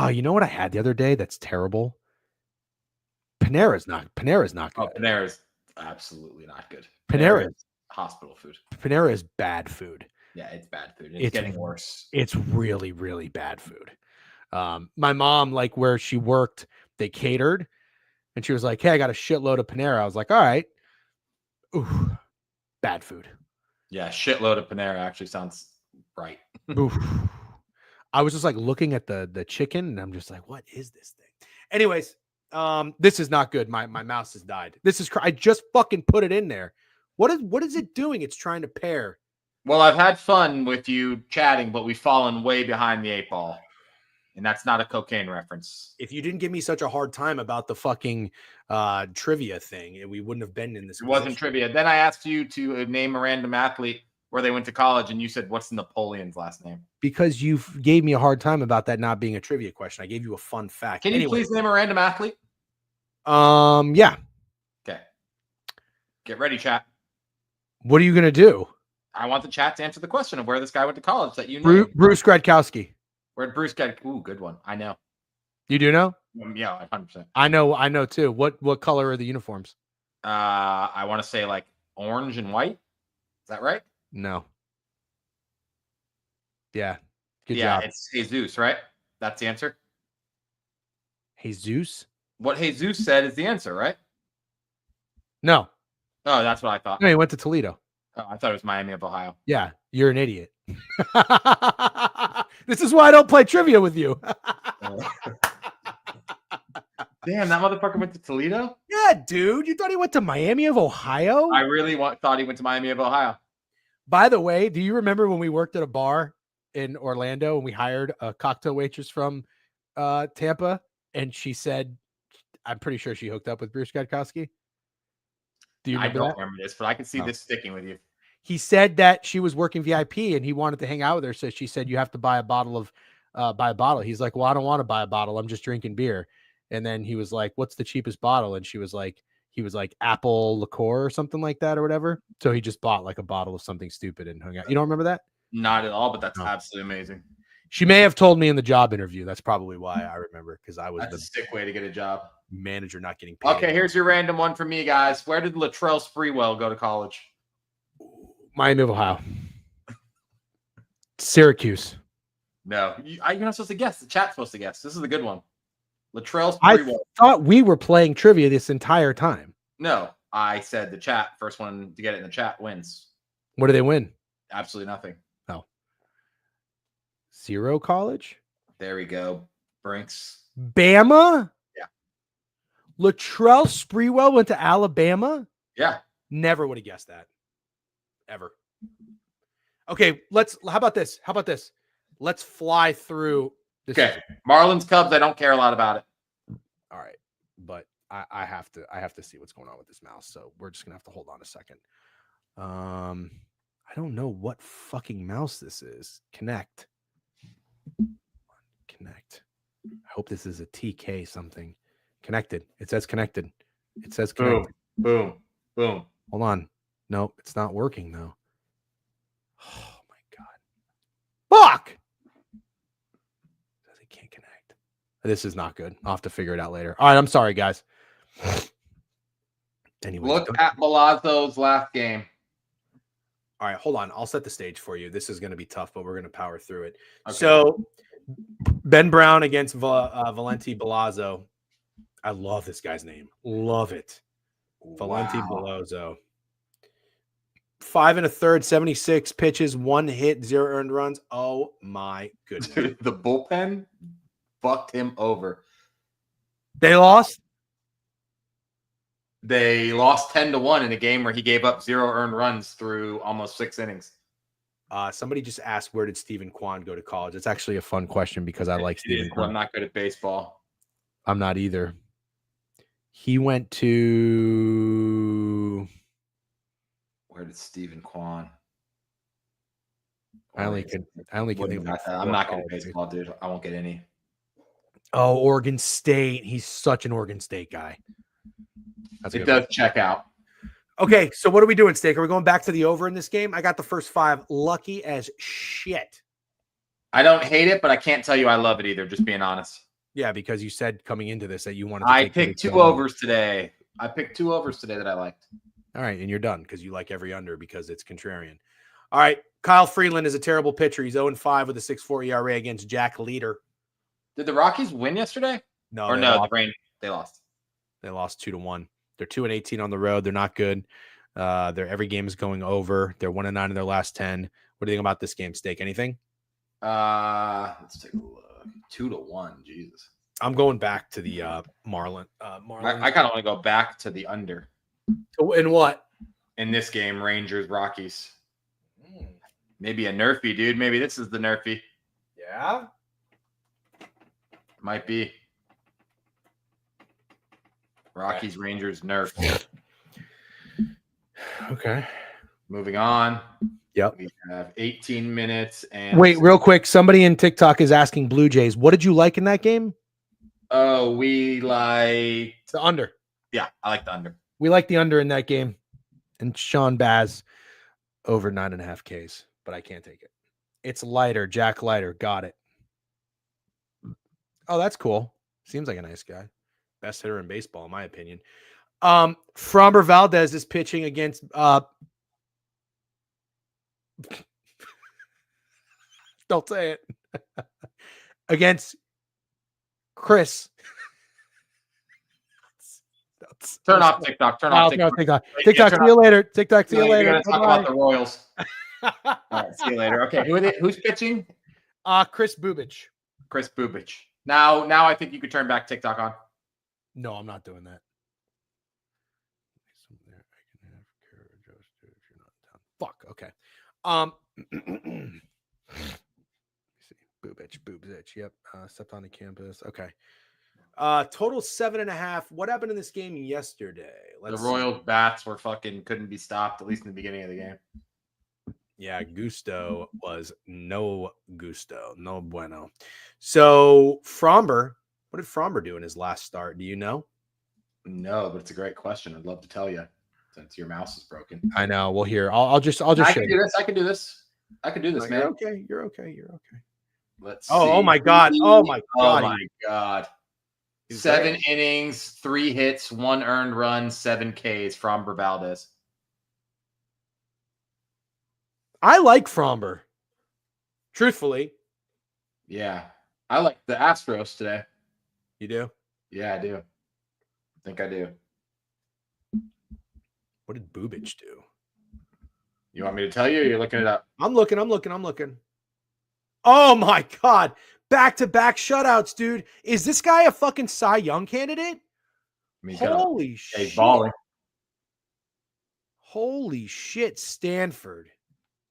you know what I had the other day that's terrible? Panera's not good. Oh, Panera's absolutely not good. Panera is hospital food. Panera is bad food. Yeah, it's bad food. It's getting worse. It's really, really bad food. My mom, like where she worked, they catered. And she was like, hey, I got a shitload of Panera. I was like, all right. Ooh, bad food. Yeah, shitload of Panera actually sounds right. Oof. I was just like looking at the chicken and I'm just like, what is this thing? Anyways, this is not good. My mouse has died. This is I just fucking put it in there. What is it doing? It's trying to pair. Well, I've had fun with you chatting, but we've fallen way behind the 8 ball. And that's not a cocaine reference. If you didn't give me such a hard time about the fucking trivia thing, we wouldn't have been in this. It wasn't trivia. Then I asked you to name a random athlete where they went to college, and you said, what's Napoleon's last name? Because you gave me a hard time about that not being a trivia question. I gave you a fun fact. Can you please name a random athlete? Yeah. Okay. Get ready, chat. What are you going to do? I want the chat to answer the question of where this guy went to college that you know. Bruce Gradkowski. Where did Bruce get? Ooh, good one. I know. You do know? Yeah, 100%. I know too. What color are the uniforms? I want to say like orange and white. Is that right? No. Yeah. Good yeah, job. It's Jesus, right? That's the answer. Jesus? What Jesus said is the answer, right? No. Oh, that's what I thought. No, he went to Toledo. Oh, I thought it was Miami of Ohio. Yeah, you're an idiot. This is why I don't play trivia with you. Damn, that motherfucker went to Toledo? Yeah, dude. You thought he went to Miami of Ohio? I really thought he went to Miami of Ohio. By the way, do you remember when we worked at a bar in Orlando and we hired a cocktail waitress from Tampa? And she said, I'm pretty sure she hooked up with Bruce Gradkowski. Do you remember that? Remember this, but I can see this sticking with you. He said that she was working VIP and he wanted to hang out with her. So she said, you have to buy a bottle of, He's like, well, I don't want to buy a bottle. I'm just drinking beer. And then he was like, what's the cheapest bottle? And he was like, apple liqueur or something like that or whatever. So he just bought like a bottle of something stupid and hung out. You don't remember that? Not at all, but that's absolutely amazing. She may have told me in the job interview. That's probably why I remember, because I was That's a sick way to get a job. Manager not getting paid. Okay, here's your random one for me, guys. Where did Latrell Sprewell go to college? Miami of Ohio. Syracuse. No, you're not supposed to guess. The chat's supposed to guess. This is a good one. Latrell I Sprewell. thought we were playing trivia this entire time. No, I said the chat. First one to get it in the chat wins. What do they win? Absolutely nothing. Oh. Zero college? There we go. Brinks. Bama? Yeah. Latrell Sprewell went to Alabama? Yeah. Never would have guessed that. Ever. Okay, how about this? Let's fly through this. Okay. Marlins, Cubs, I don't care a lot about it. All right. But I have to see what's going on with this mouse. So we're just gonna have to hold on a second. I don't know what fucking mouse this is. Connect. I hope this is a TK something. Connected. It says connected. Boom. Boom. Boom. Hold on. Nope, it's not working though. Oh my god. Fuck! Says it can't connect. This is not good. I'll have to figure it out later. All right, I'm sorry, guys. Anyway, look at Milazzo's last game. All right, hold on. I'll set the stage for you. This is going to be tough, but we're going to power through it. Okay. So, Ben Brown against Valenti Belazzo. I love this guy's name. Love it. Valenti Belazzo. 5 1/3, 76 pitches, 1 hit, 0 earned runs. Oh my goodness. Dude, the bullpen fucked him over. They lost? They lost 10-1 in a game where he gave up 0 earned runs through almost 6 innings. Somebody just asked, where did Stephen Kwan go to college? It's actually a fun question because I like Stephen Kwan. I'm not good at baseball. I'm not either. He went to... Where did Stephen Kwan? I only can think of I'm not good at baseball, dude. I won't get any. Oh, Oregon State. He's such an Oregon State guy. It does check out. Okay, so what are we doing, Steak? Are we going back to the over in this game? I got the first 5 lucky as shit. I don't hate it, but I can't tell you I love it either, just being honest. Yeah, because you said coming into this that you wanted to I picked 2 overs today. I picked 2 overs today that I liked. All right, and you're done because you like every under because it's contrarian. All right, Kyle Freeland is a terrible pitcher. He's 0-5 with a 6.4 ERA against Jack Leader. Did the Rockies win yesterday? No. Or no, the Brain, they lost. They lost 2-1. They're 2-18 on the road. They're not good. Every game is going over. They're 1-9 in their last 10. What do you think about this game, Steak? Anything? Let's take a look. 2-1. Jesus. I'm going back to the Marlins. I kind of want to go back to the under. In what? In this game, Rangers, Rockies. Maybe a nerfy, dude. Maybe this is the nerfy. Yeah. Might be. Rockies, Rangers, nerf. Okay. Moving on. Yep. We have 18 minutes and wait, real quick. Somebody in TikTok is asking Blue Jays. What did you like in that game? Oh, we like the under. Yeah, I like the under. We like the under in that game. And Sean Baz over 9.5 Ks, but I can't take it. It's lighter. Jack Leiter. Got it. Oh, that's cool. Seems like a nice guy. Best hitter in baseball, in my opinion. Framber Valdez is pitching against don't say it. Against Chris. Turn off TikTok. Turn off TikTok. TikTok. See you later. TikTok. See you later. We're gonna talk about the Royals. All right, see you later. Okay, who's pitching? Chris Bubich. Chris Bubich. Now I think you could turn back TikTok on. No, I'm not doing that. Fuck. Okay. Bubich. Yep. Stepped on the campus. Okay. Total 7.5. What happened in this game yesterday? The Royals bats were couldn't be stopped, at least in the beginning of the game. Yeah, gusto was no gusto, no bueno. So Framber, what did Framber do in his last start? Do you know? No, but it's a great question. I'd love to tell you since your mouse is broken. I know. Well, here I'll just. I can do this. I can do this. I can do this, man. You're okay. Let's see. Oh my god. Oh my god. Oh my god. 7 innings, 3 hits, 1 earned run, 7 Ks. Framber Valdez. I like Framber. Truthfully. Yeah. I like the Astros today. You do? Yeah, I do. I think I do. What did Bubich do? You want me to tell you or you're looking it up? I'm looking. Oh my god. Back-to-back shutouts, dude. Is this guy a fucking Cy Young candidate? Holy shit. He's balling. Holy shit, Stanford.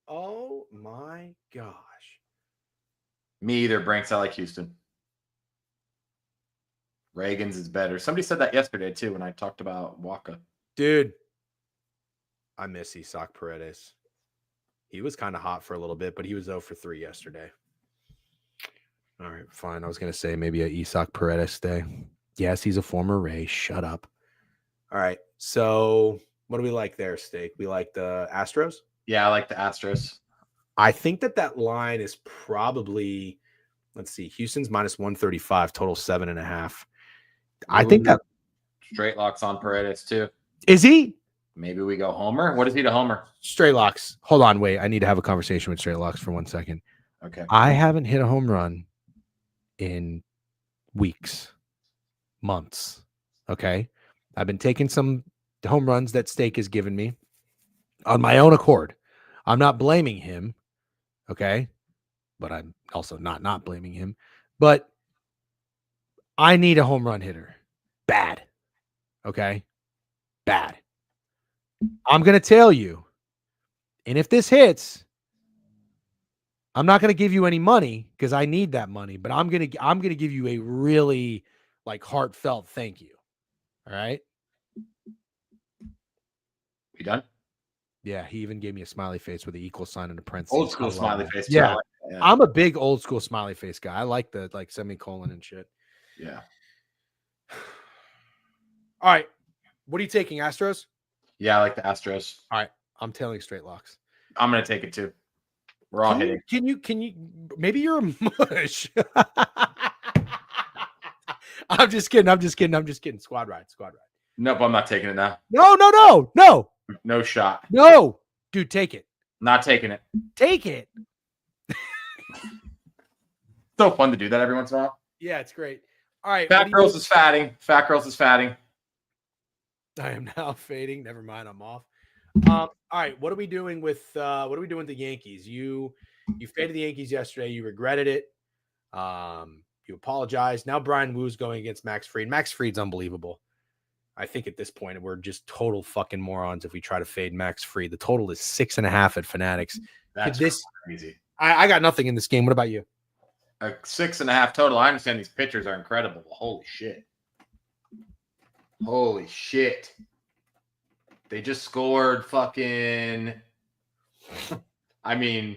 Oh my gosh. Me either, Branks. I like Houston. Reagan's is better. Somebody said that yesterday, too, when I talked about Waka. Dude, I miss Isaac Paredes. He was kind of hot for a little bit, but he was 0 for 3 yesterday. All right, fine. I was going to say maybe a Isaac Paredes day. Yes, he's a former Ray. Shut up. All right, so what do we like there, Steak? We like the Astros? Yeah, I like the Astros. I think that line is probably, let's see, Houston's minus 135, total 7.5. I think that straight locks on Paredes too. Is he? Maybe we go homer. What is he to homer? Straight locks. Hold on, wait. I need to have a conversation with straight locks for 1 second. Okay. I haven't hit a home run in weeks, months. Okay. I've been taking some home runs that Steak has given me on my own accord. I'm not blaming him. Okay. But I'm also not blaming him. But I need a home run hitter. Bad. Okay. Bad. I'm going to tell you. And if this hits, I'm not going to give you any money because I need that money, but I'm going to give you a really heartfelt thank you. All right? We done? Yeah, he even gave me a smiley face with the equal sign and a parenthesis. Old school smiley face. Yeah. I'm a big old school smiley face guy. I like the semicolon and shit. Yeah. All right. What are you taking, Astros? Yeah, I like the Astros. All right. I'm tailing straight locks. I'm going to take it too. We're all hitting. Can you maybe you're a mush. I'm just kidding. Squad ride. Nope, I'm not taking it now. No. No shot. No. Dude, take it. Not taking it. Take it. So fun to do that every once in a while. Yeah, it's great. All right. Fat girls is fatting. I am now fading. Never mind, I'm off. All right, what are we doing with the Yankees? You faded the Yankees yesterday. You regretted it. You apologized. Now Brian Woo's going against Max Fried. Max Fried's unbelievable. I think at this point we're just total fucking morons if we try to fade Max Fried. The total is 6.5 at Fanatics. That's crazy. I got nothing in this game. What about you? A 6.5 total. I understand these pitchers are incredible. Holy shit. Holy shit. They just scored fucking. I mean,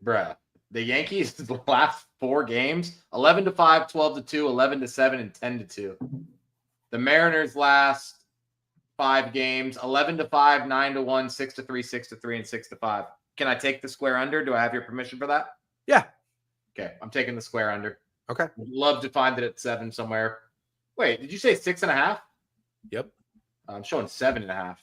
bruh. The Yankees, the last 4 games, 11-5, 12-2, 11-7, and 10-2. The Mariners last 5 games, 11-5, 9-1, 6-3, 6-3, and 6-5. Can I take the square under? Do I have your permission for that? Yeah. Okay, I'm taking the square under. Okay. Would love to find it at 7 somewhere. Wait, did you say 6.5? Yep. I'm showing 7.5.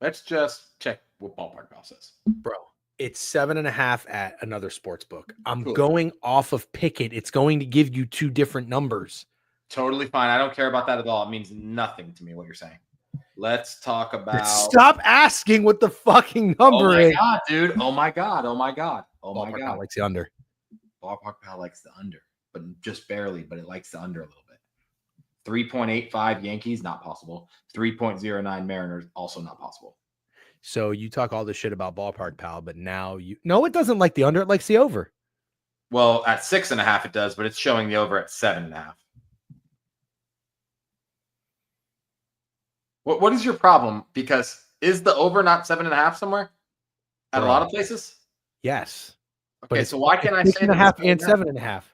Let's just check what Ballpark Pal says. Bro, it's 7.5 at another sports book. I'm Cool. going off of Pickett. It's going to give you 2 different numbers. Totally fine. I don't care about that at all. It means nothing to me what you're saying. Let's talk about. Stop asking what the fucking number is. Oh my god, dude! Oh my god! Oh my god! Oh my Ballpark god! Pal likes the under. Ballpark Pal likes the under, but just barely. But it likes the under a little bit. 3.85 Yankees, not possible. 3.09 Mariners, also not possible. So you talk all this shit about Ballpark Pal, but now it doesn't like the under. It likes the over. Well, at 6.5 it does, but it's showing the over at 7.5. What is your problem? Because is the over not 7.5 somewhere at a lot of places? Yes. Okay, so why can't I say 6.5 and 7.5?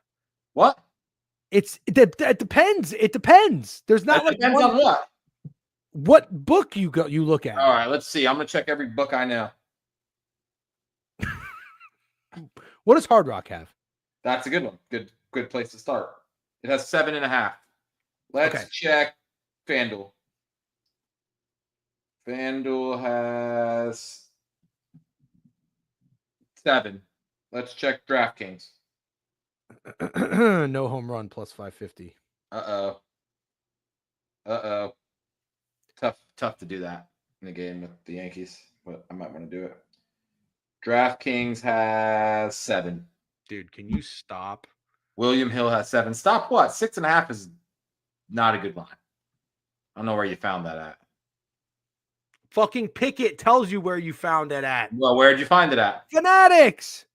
What? It depends. It depends. There's not That depends on what. What book you look at. All right, let's see. I'm gonna check every book I know. What does Hard Rock have? That's a good one. Good place to start. It has 7.5. Let's check FanDuel. FanDuel has 7. Let's check DraftKings. No home run plus 550. Uh-oh. Tough to do that in a game with the Yankees, but I might want to do it. DraftKings has 7. Dude, can you stop? William Hill has 7. Stop what? 6.5 is not a good line. I don't know where you found that at. Fucking Pickett tells you where you found it at. Well, where'd you find it at? Fanatics.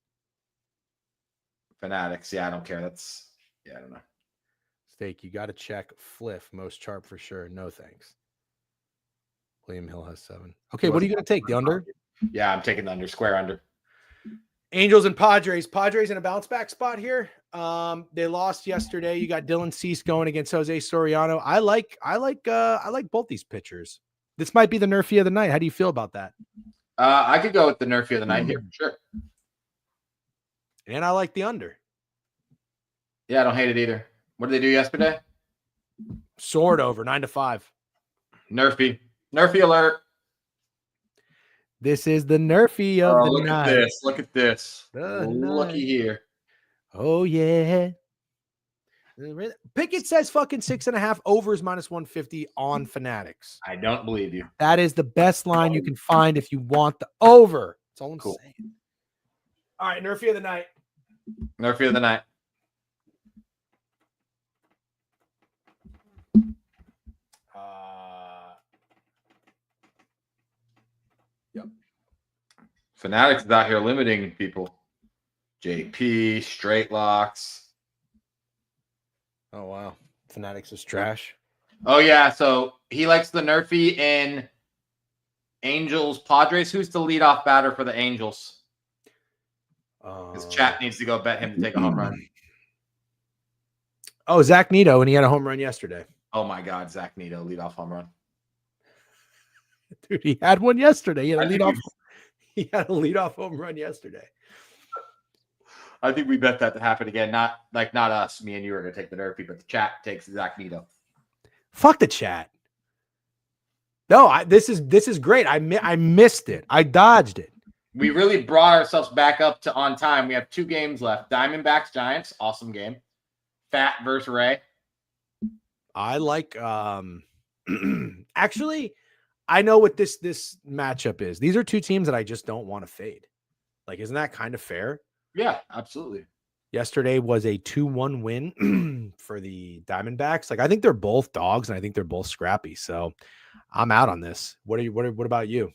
Yeah, I don't care. I don't know. Steak, you got to check Fliff, most sharp for sure. No thanks. William Hill has 7. Okay, what are you going to take? The under? Yeah, I'm taking the under, square under. Angels and Padres. Padres in a bounce back spot here. They lost yesterday. You got Dylan Cease going against Jose Soriano. I like both these pitchers. This might be the nerfy of the night. How do you feel about that? I could go with the nerfy of the night here, for sure. And I like the under. Yeah, I don't hate it either. What did they do yesterday? Sword over 9-5. Nerfy alert. This is the nerfy of the look night. Look at this. Looky here. Oh yeah. Pickett says fucking 6.5 overs minus 150 on Fanatics. I don't believe you. That is the best line you can find if you want the over. That's all I'm saying. All right, nerfy of the night. Nerfy of the night. Yep. Fanatics is out here limiting people. JP, straight locks. Oh, wow. Fanatics is trash. Oh, yeah. So he likes the nerfy in Angels, Padres. Who's the leadoff batter for the Angels? His chat needs to go bet him to take a home run. Oh, Zach Neto, and he had a home run yesterday. Oh, my God. Zach Neto, leadoff home run. Dude, he had one yesterday. He had a leadoff home run yesterday. I think we bet that to happen again. Not us. Me and you are going to take the nerfy, but the chat takes Zach Neto. Fuck the chat. No, this is great. I missed it. I dodged it. We really brought ourselves back up to on time. We have 2 games left. Diamondbacks, Giants, awesome game. Fat versus Ray. I like actually, I know what this matchup is. These are two teams that I just don't want to fade. Like, isn't that kind of fair? Yeah, absolutely. Yesterday was a 2-1 win for the Diamondbacks. Like, I think they're both dogs, and I think they're both scrappy. So I'm out on this. What about you?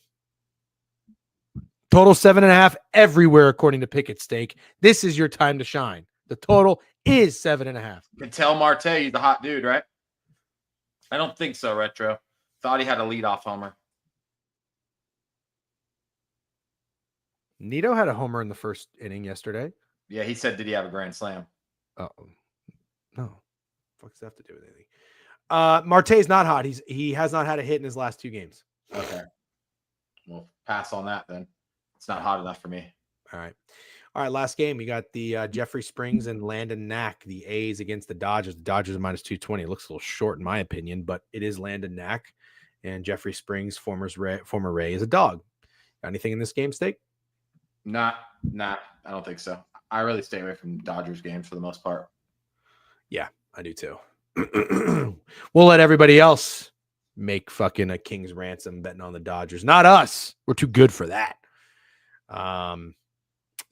Total 7.5 everywhere, according to Pickett Steak. This is your time to shine. The total is 7.5. You can tell Marte he's the hot dude, right? I don't think so, Retro. Thought he had a leadoff homer. Nito had a homer in the first inning yesterday. Yeah, he said, did he have a grand slam? Oh, no. What does that have to do with anything? Marte's not hot. He has not had a hit in his last 2 games. Okay. We'll pass on that then. It's not hot enough for me. All right. Last game. You got the Jeffrey Springs and Landon Knack, the A's against the Dodgers. The Dodgers are minus 220. It looks a little short in my opinion, but it is Landon Knack, and Jeffrey Springs, former Ray, is a dog. Got anything in this game, Steak? Nah, I don't think so. I really stay away from Dodgers games for the most part. Yeah, I do too. We'll let everybody else make fucking a king's ransom betting on the Dodgers. Not us. We're too good for that.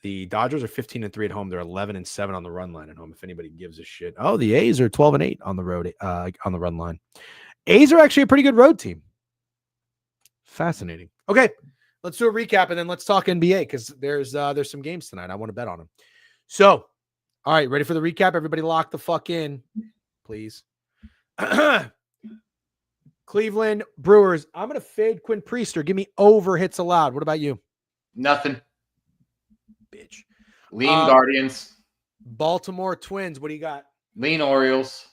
The Dodgers are 15-3 at home. They're 11-7 on the run line at home. If anybody gives a shit. Oh, the A's are 12-8 on the road, on the run line. A's are actually a pretty good road team. Fascinating. Okay, let's do a recap and then let's talk NBA because there's some games tonight. I want to bet on them. So, all right, ready for the recap? Everybody lock the fuck in, please. Cleveland Brewers. I'm going to fade Quinn Priester. Give me over hits allowed. What about you? Nothing. Bitch. Lean Guardians. Baltimore Twins. What do you got? Lean Orioles.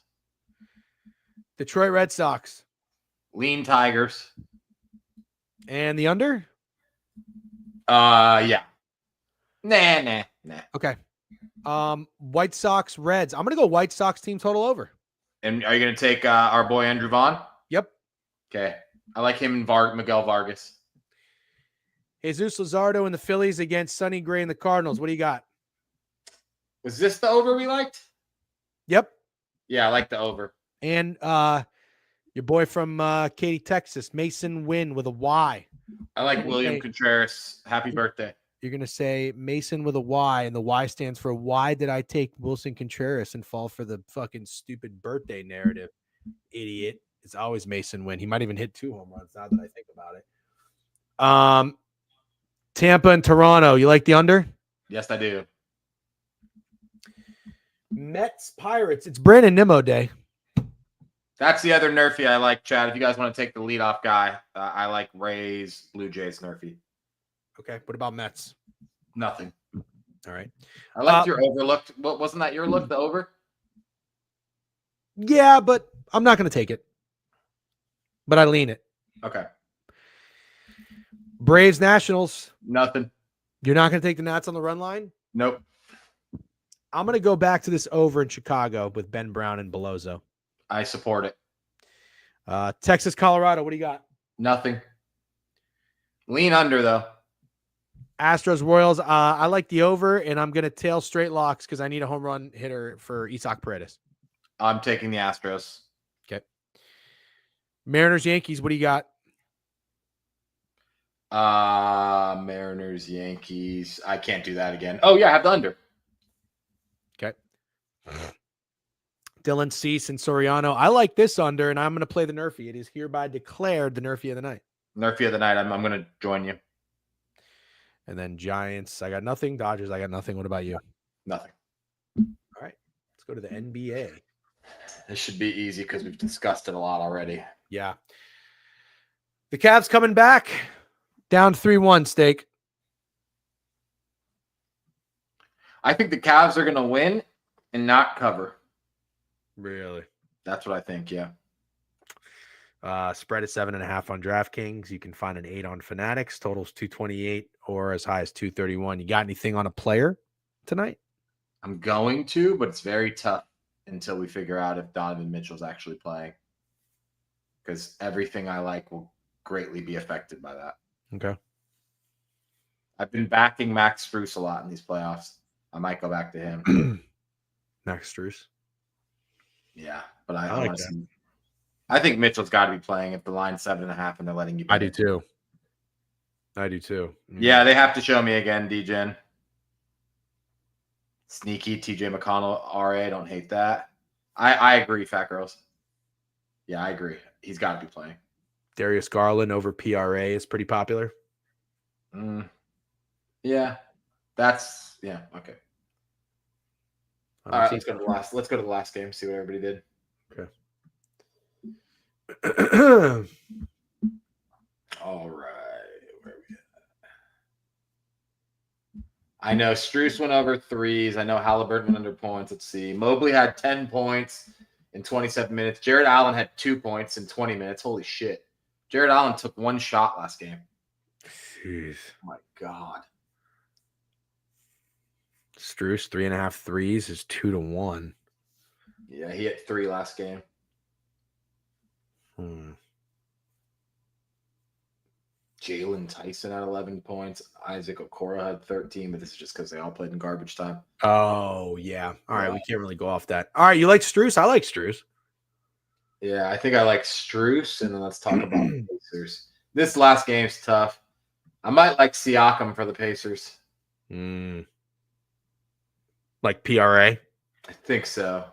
Detroit Red Sox. Lean Tigers. And the under? Yeah. Nah. Okay. White Sox Reds. I'm going to go White Sox team total over. And are you going to take our boy Andrew Vaughn? Yep. Okay. I like him and Miguel Vargas. Jesus Luzardo and the Phillies against Sonny Gray and the Cardinals. What do you got? Was this the over we liked? Yep. Yeah, I like the over. And your boy from Katy, Texas, Mason Wynn with a Y. I like William Contreras. Happy birthday. You're going to say Mason with a Y, and the Y stands for why did I take Wilson Contreras and fall for the fucking stupid birthday narrative? Idiot. It's always Mason Wynn. He might even hit 2 home runs now that I think about it. Tampa and Toronto. You like the under? Yes, I do. Mets Pirates. It's Brandon Nimmo day. That's the other Nerfy I like, Chad. If you guys want to take the leadoff guy, I like Rays, Blue Jays, Nerfy. Okay. What about Mets? Nothing. All right. I liked your overlooked. What wasn't that your look? The over? Yeah, but I'm not going to take it. But I lean it. Okay. Braves Nationals. Nothing. You're not going to take the Nats on the run line? Nope. I'm going to go back to this over in Chicago with Ben Brown and Belozo. I support it. Texas, Colorado. What do you got? Nothing. Lean under, though. Astros, Royals. I like the over, and I'm going to tail straight locks because I need a home run hitter for Isaac Paredes. I'm taking the Astros. Okay. Mariners, Yankees. What do you got? Mariners, Yankees. I can't do that again. Oh, yeah, I have the under. Okay. Dylan Cease and Soriano. I like this under, and I'm going to play the Nerfy. It is hereby declared the Nerfy of the night. Nerfy of the night. I'm going to join you. And then Giants, I got nothing. Dodgers, I got nothing. What about you? Nothing. All right. Let's go to the NBA. This should be easy because we've discussed it a lot already. Yeah. The Cavs coming back. Down 3-1, Steak. I think the Cavs are going to win and not cover. Really? That's what I think, yeah. Spread is 7.5 on DraftKings. You can find an 8 on Fanatics. Totals 228 or as high as 231. You got anything on a player tonight? I'm going to, but it's very tough until we figure out if Donovan Mitchell's actually playing. Because everything I like will greatly be affected by that. Okay. I've been backing Max Strus a lot in these playoffs. I might go back to him. Max Strus. Yeah, but I like want to that. see. I think Mitchell's got to be playing if the line's 7.5 and they're letting you. I do too. Yeah, they have to show me again, DGen. Sneaky TJ McConnell, RA. I don't hate that. I agree, Fat Girls. Yeah, I agree. He's got to be playing. Darius Garland over PRA is pretty popular. Yeah, okay. All right, let's go to the last. Let's go to the last game. See what everybody did. Okay. All right. Where are we at? I know Strus went over threes. I know Halliburton went under points. Let's see. Mobley had 10 points in 27 minutes. Jared Allen had 2 points in 20 minutes. Holy shit. Jared Allen took 1 shot last game. Jeez. Oh my God. Strus 3.5 threes is 2-1. Yeah, he hit 3 last game. Jalen Tyson had 11 points. Isaac Okoro had 13, but this is just because they all played in garbage time. Oh, yeah. All right, we can't really go off that. All right, you like Strus? I like Strus. Yeah, I think I like Strus, and then let's talk about the Pacers. This last game's tough. I might like Siakam for the Pacers. Like PRA? I think so.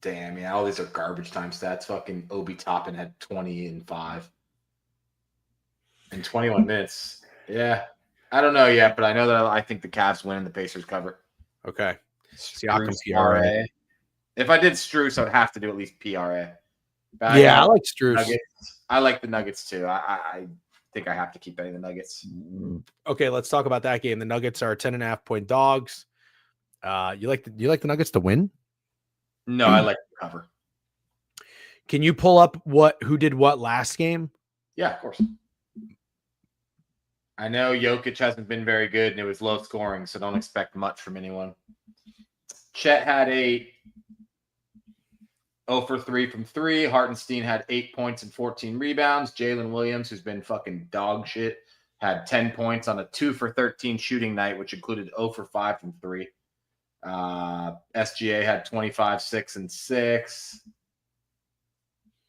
Damn, yeah, all these are garbage time stats. Fucking Obi Toppin had 20 and 5 in 21 minutes. Yeah, I don't know yet, but I know that I think the Cavs win and the Pacers cover. Okay. Siakam PRA. If I did Strus, I would have to do at least PRA. But yeah, I like Strus. Nuggets. I like the Nuggets too. I think I have to keep betting the Nuggets. Okay, let's talk about that game. The Nuggets are 10.5-point dogs. You like the Nuggets to win? No, I like the cover. Can you pull up who did what last game? Yeah, of course. I know Jokic hasn't been very good and it was low scoring, so don't expect much from anyone. Chet had 8. 0 for 3 from 3. Hartenstein had 8 points and 14 rebounds. Jalen Williams, who's been fucking dog shit, had 10 points on a 2 for 13 shooting night, which included 0 for 5 from 3. SGA had 25, 6, and 6.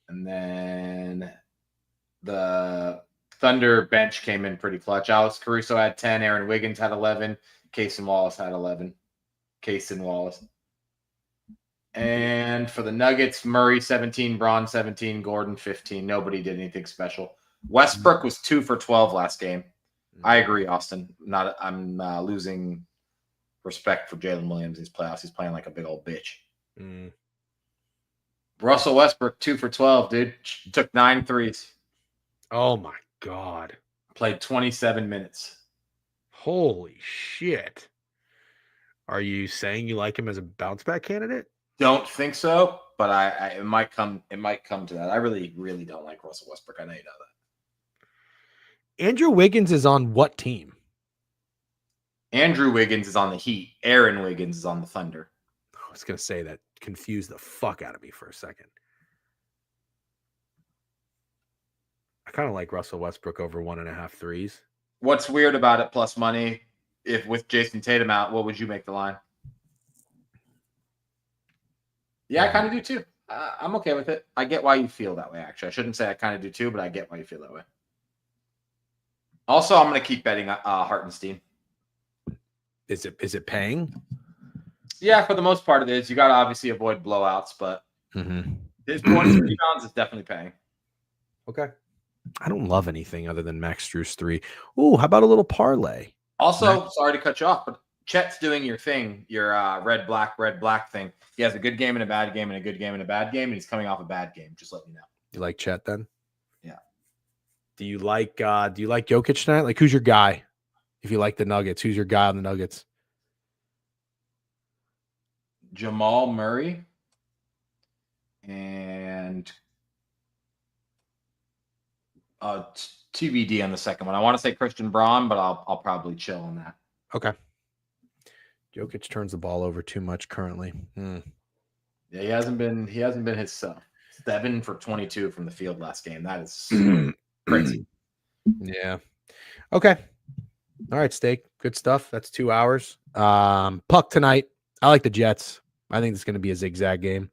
And then the Thunder bench came in pretty clutch. Alex Caruso had 10. Aaron Wiggins had 11. Casey Wallace had 11. And for the Nuggets, Murray 17, Braun 17, Gordon 15. Nobody did anything special. Westbrook was 2 for 12 last game. I agree, Austin. I'm losing respect for Jalen Williams in these playoffs. He's playing like a big old bitch. Russell Westbrook 2 for 12, dude. Took 9 threes. Oh my God. Played 27 minutes. Holy shit. Are you saying you like him as a bounce back candidate? Don't think so, but it might come to that. I really, really don't like Russell Westbrook. I know you know that. Andrew Wiggins is on what team? Andrew Wiggins is on the Heat. Aaron Wiggins is on the Thunder. I was gonna say that confused the fuck out of me for a second. I kind of like Russell Westbrook over 1.5 threes. What's weird about it plus money, if with Jason Tatum out, what would you make the line? Yeah, I kind of do too. I'm okay with it. I get why you feel that way, actually. I shouldn't say I kind of do too, but I get why you feel that way. Also, I'm going to keep betting Hartenstein. Is it paying? Yeah, for the most part it is. You got to obviously avoid blowouts, but his points and rebounds is definitely paying. Okay. I don't love anything other than Max Strus 3. Ooh, how about a little parlay? Also, sorry to cut you off, but Chet's doing your thing, your red, black thing. He has a good game and a bad game and a good game and a bad game, and he's coming off a bad game. Just let me know. You like Chet then? Yeah. Do you like Jokic tonight? Like, who's your guy? If you like the Nuggets, who's your guy on the Nuggets? Jamal Murray and TBD on the second one. I want to say Christian Braun, but I'll probably chill on that. Okay. Jokic turns the ball over too much currently. Yeah, he hasn't been his self. 7 for 22 from the field last game. That is crazy. Yeah. Okay. All right, Steak. Good stuff. That's 2 hours. Puck tonight. I like the Jets. I think it's going to be a zigzag game.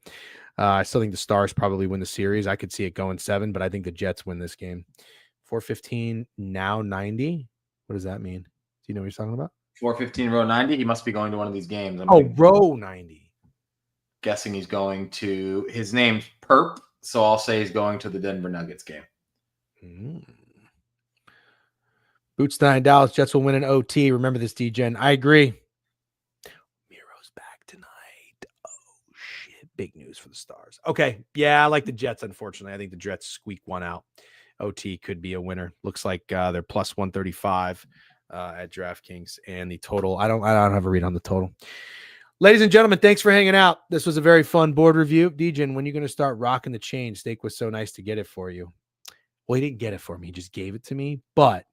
I still think the Stars probably win the series. I could see it going 7, but I think the Jets win this game. 415 now 90. What does that mean? Do you know what you're talking about? 415 row 90. He must be going to one of these games. Row 90. Guessing he's going to. His name's Perp, so I'll say he's going to the Denver Nuggets game. Boots 9 Dallas. Jets will win an OT. Remember this, D-Gen. I agree. Miro's back tonight. Oh, shit. Big news for the Stars. Okay. Yeah, I like the Jets, unfortunately. I think the Jets squeak one out. OT could be a winner. Looks like they're plus 135 at DraftKings. And the total, I don't have a read on the total. Ladies and gentlemen, thanks for hanging out. This was a very fun board review. D-Gen, when are you going to start rocking the chain? Steak was so nice to get it for you. Well, he didn't get it for me. He just gave it to me. But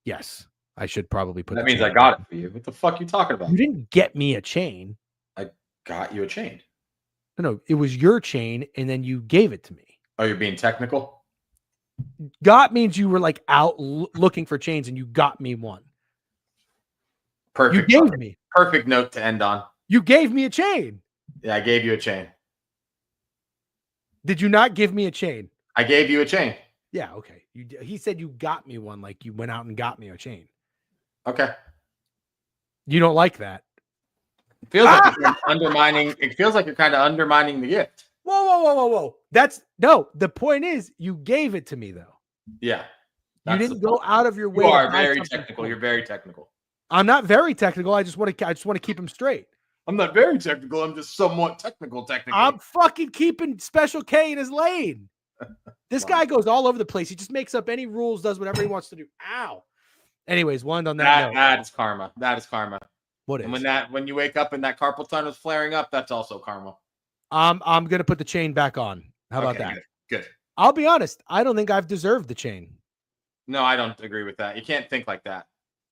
yes, I should probably put that means I got it for you. What the fuck are you talking about? You didn't get me a chain. I got you a chain. No, it was your chain, and then you gave it to me. Oh, you're being technical? Got means you were like out looking for chains, and you got me one. Perfect. You gave me. Perfect note to end on. You gave me a chain. Yeah, I gave you a chain. Did you not give me a chain? I gave you a chain. Yeah, okay. He said you got me one, like you went out and got me a chain. Okay. You don't like that. It feels like you're undermining. It feels like you're kind of undermining the gift. Whoa. That's no. The point is, you gave it to me though. Yeah. You didn't go out of your way. You are very technical. You're very technical. I'm not very technical. I just want to keep them straight. I'm not very technical. I'm just somewhat technical. I'm fucking keeping Special K in his lane. This guy goes all over the place. He just makes up any rules, does whatever he wants to do. Ow. Anyways, one on that note. That is karma. That is karma. What is? And when you wake up and that carpal tunnel is flaring up, that's also karma. I'm gonna put the chain back on. How about that? Good. I'll be honest. I don't think I've deserved the chain. No, I don't agree with that. You can't think like that.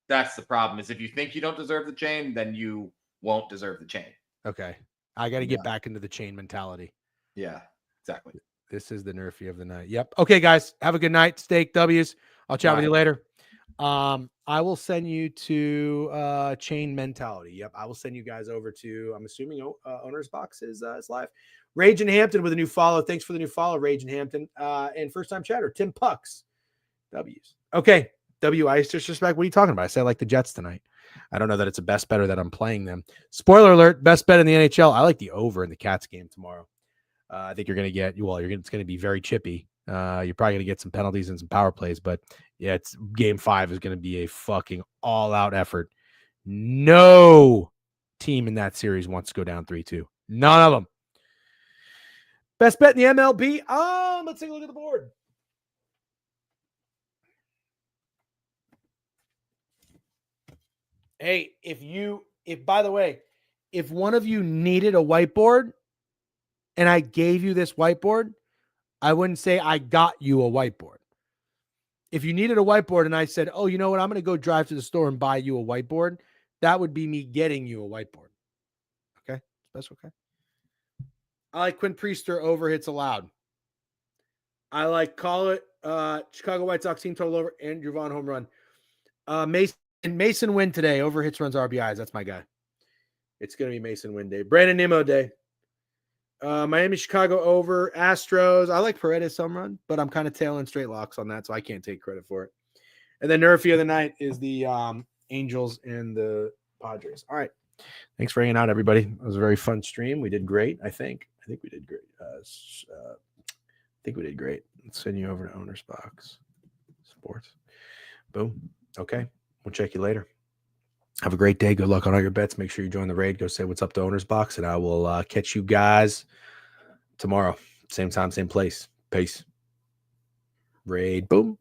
That's the problem. Is if you think you don't deserve the chain, then you won't deserve the chain. Okay. I got to get back into the chain mentality. Yeah, exactly. This is the nerfy of the night. Yep. Okay, guys. Have a good night. Steak W's. I'll chat with you later. I will send you to chain mentality. Yep. I will send you guys over to, I'm assuming Owner's Box is live. Rage in Hampton with a new follow. Thanks for the new follow, Rage in Hampton. And first time chatter, Tim Pucks. W's. Okay. I disrespect. What are you talking about? I said I like the Jets tonight. I don't know that it's a best better that I'm playing them. Spoiler alert, best bet in the NHL. I like the over in the Cats game tomorrow. I think you're going to get, it's going to be very chippy. You're probably going to get some penalties and some power plays, but yeah, it's game 5 is going to be a fucking all out effort. No team in that series wants to go down 3-2. None of them. Best bet in the MLB. Let's take a look at the board. Hey, by the way, if one of you needed a whiteboard and I gave you this whiteboard, I wouldn't say I got you a whiteboard. If you needed a whiteboard and I said, oh, you know what? I'm going to go drive to the store and buy you a whiteboard. That would be me getting you a whiteboard. Okay. That's okay. I like Quinn Priester over hits allowed. I like call it Chicago White Sox team total over Andrew Vaughn home run. Mason win today over hits runs RBIs. That's my guy. It's going to be Mason win day. Brandon Nimmo day. Miami, Chicago over Astros. I like Paredes home run, but I'm kind of tailing straight locks on that, so I can't take credit for it. And then nerfy of the night is the Angels and the Padres. All right. Thanks for hanging out, everybody. It was a very fun stream. We did great, I think. I think we did great. Let's send you over to Owner's Box Sports. Boom. Okay. We'll check you later. Have a great day. Good luck on all your bets. Make sure you join the raid. Go say what's up to Owner's Box, and I will catch you guys tomorrow. Same time, same place. Peace. Raid. Boom.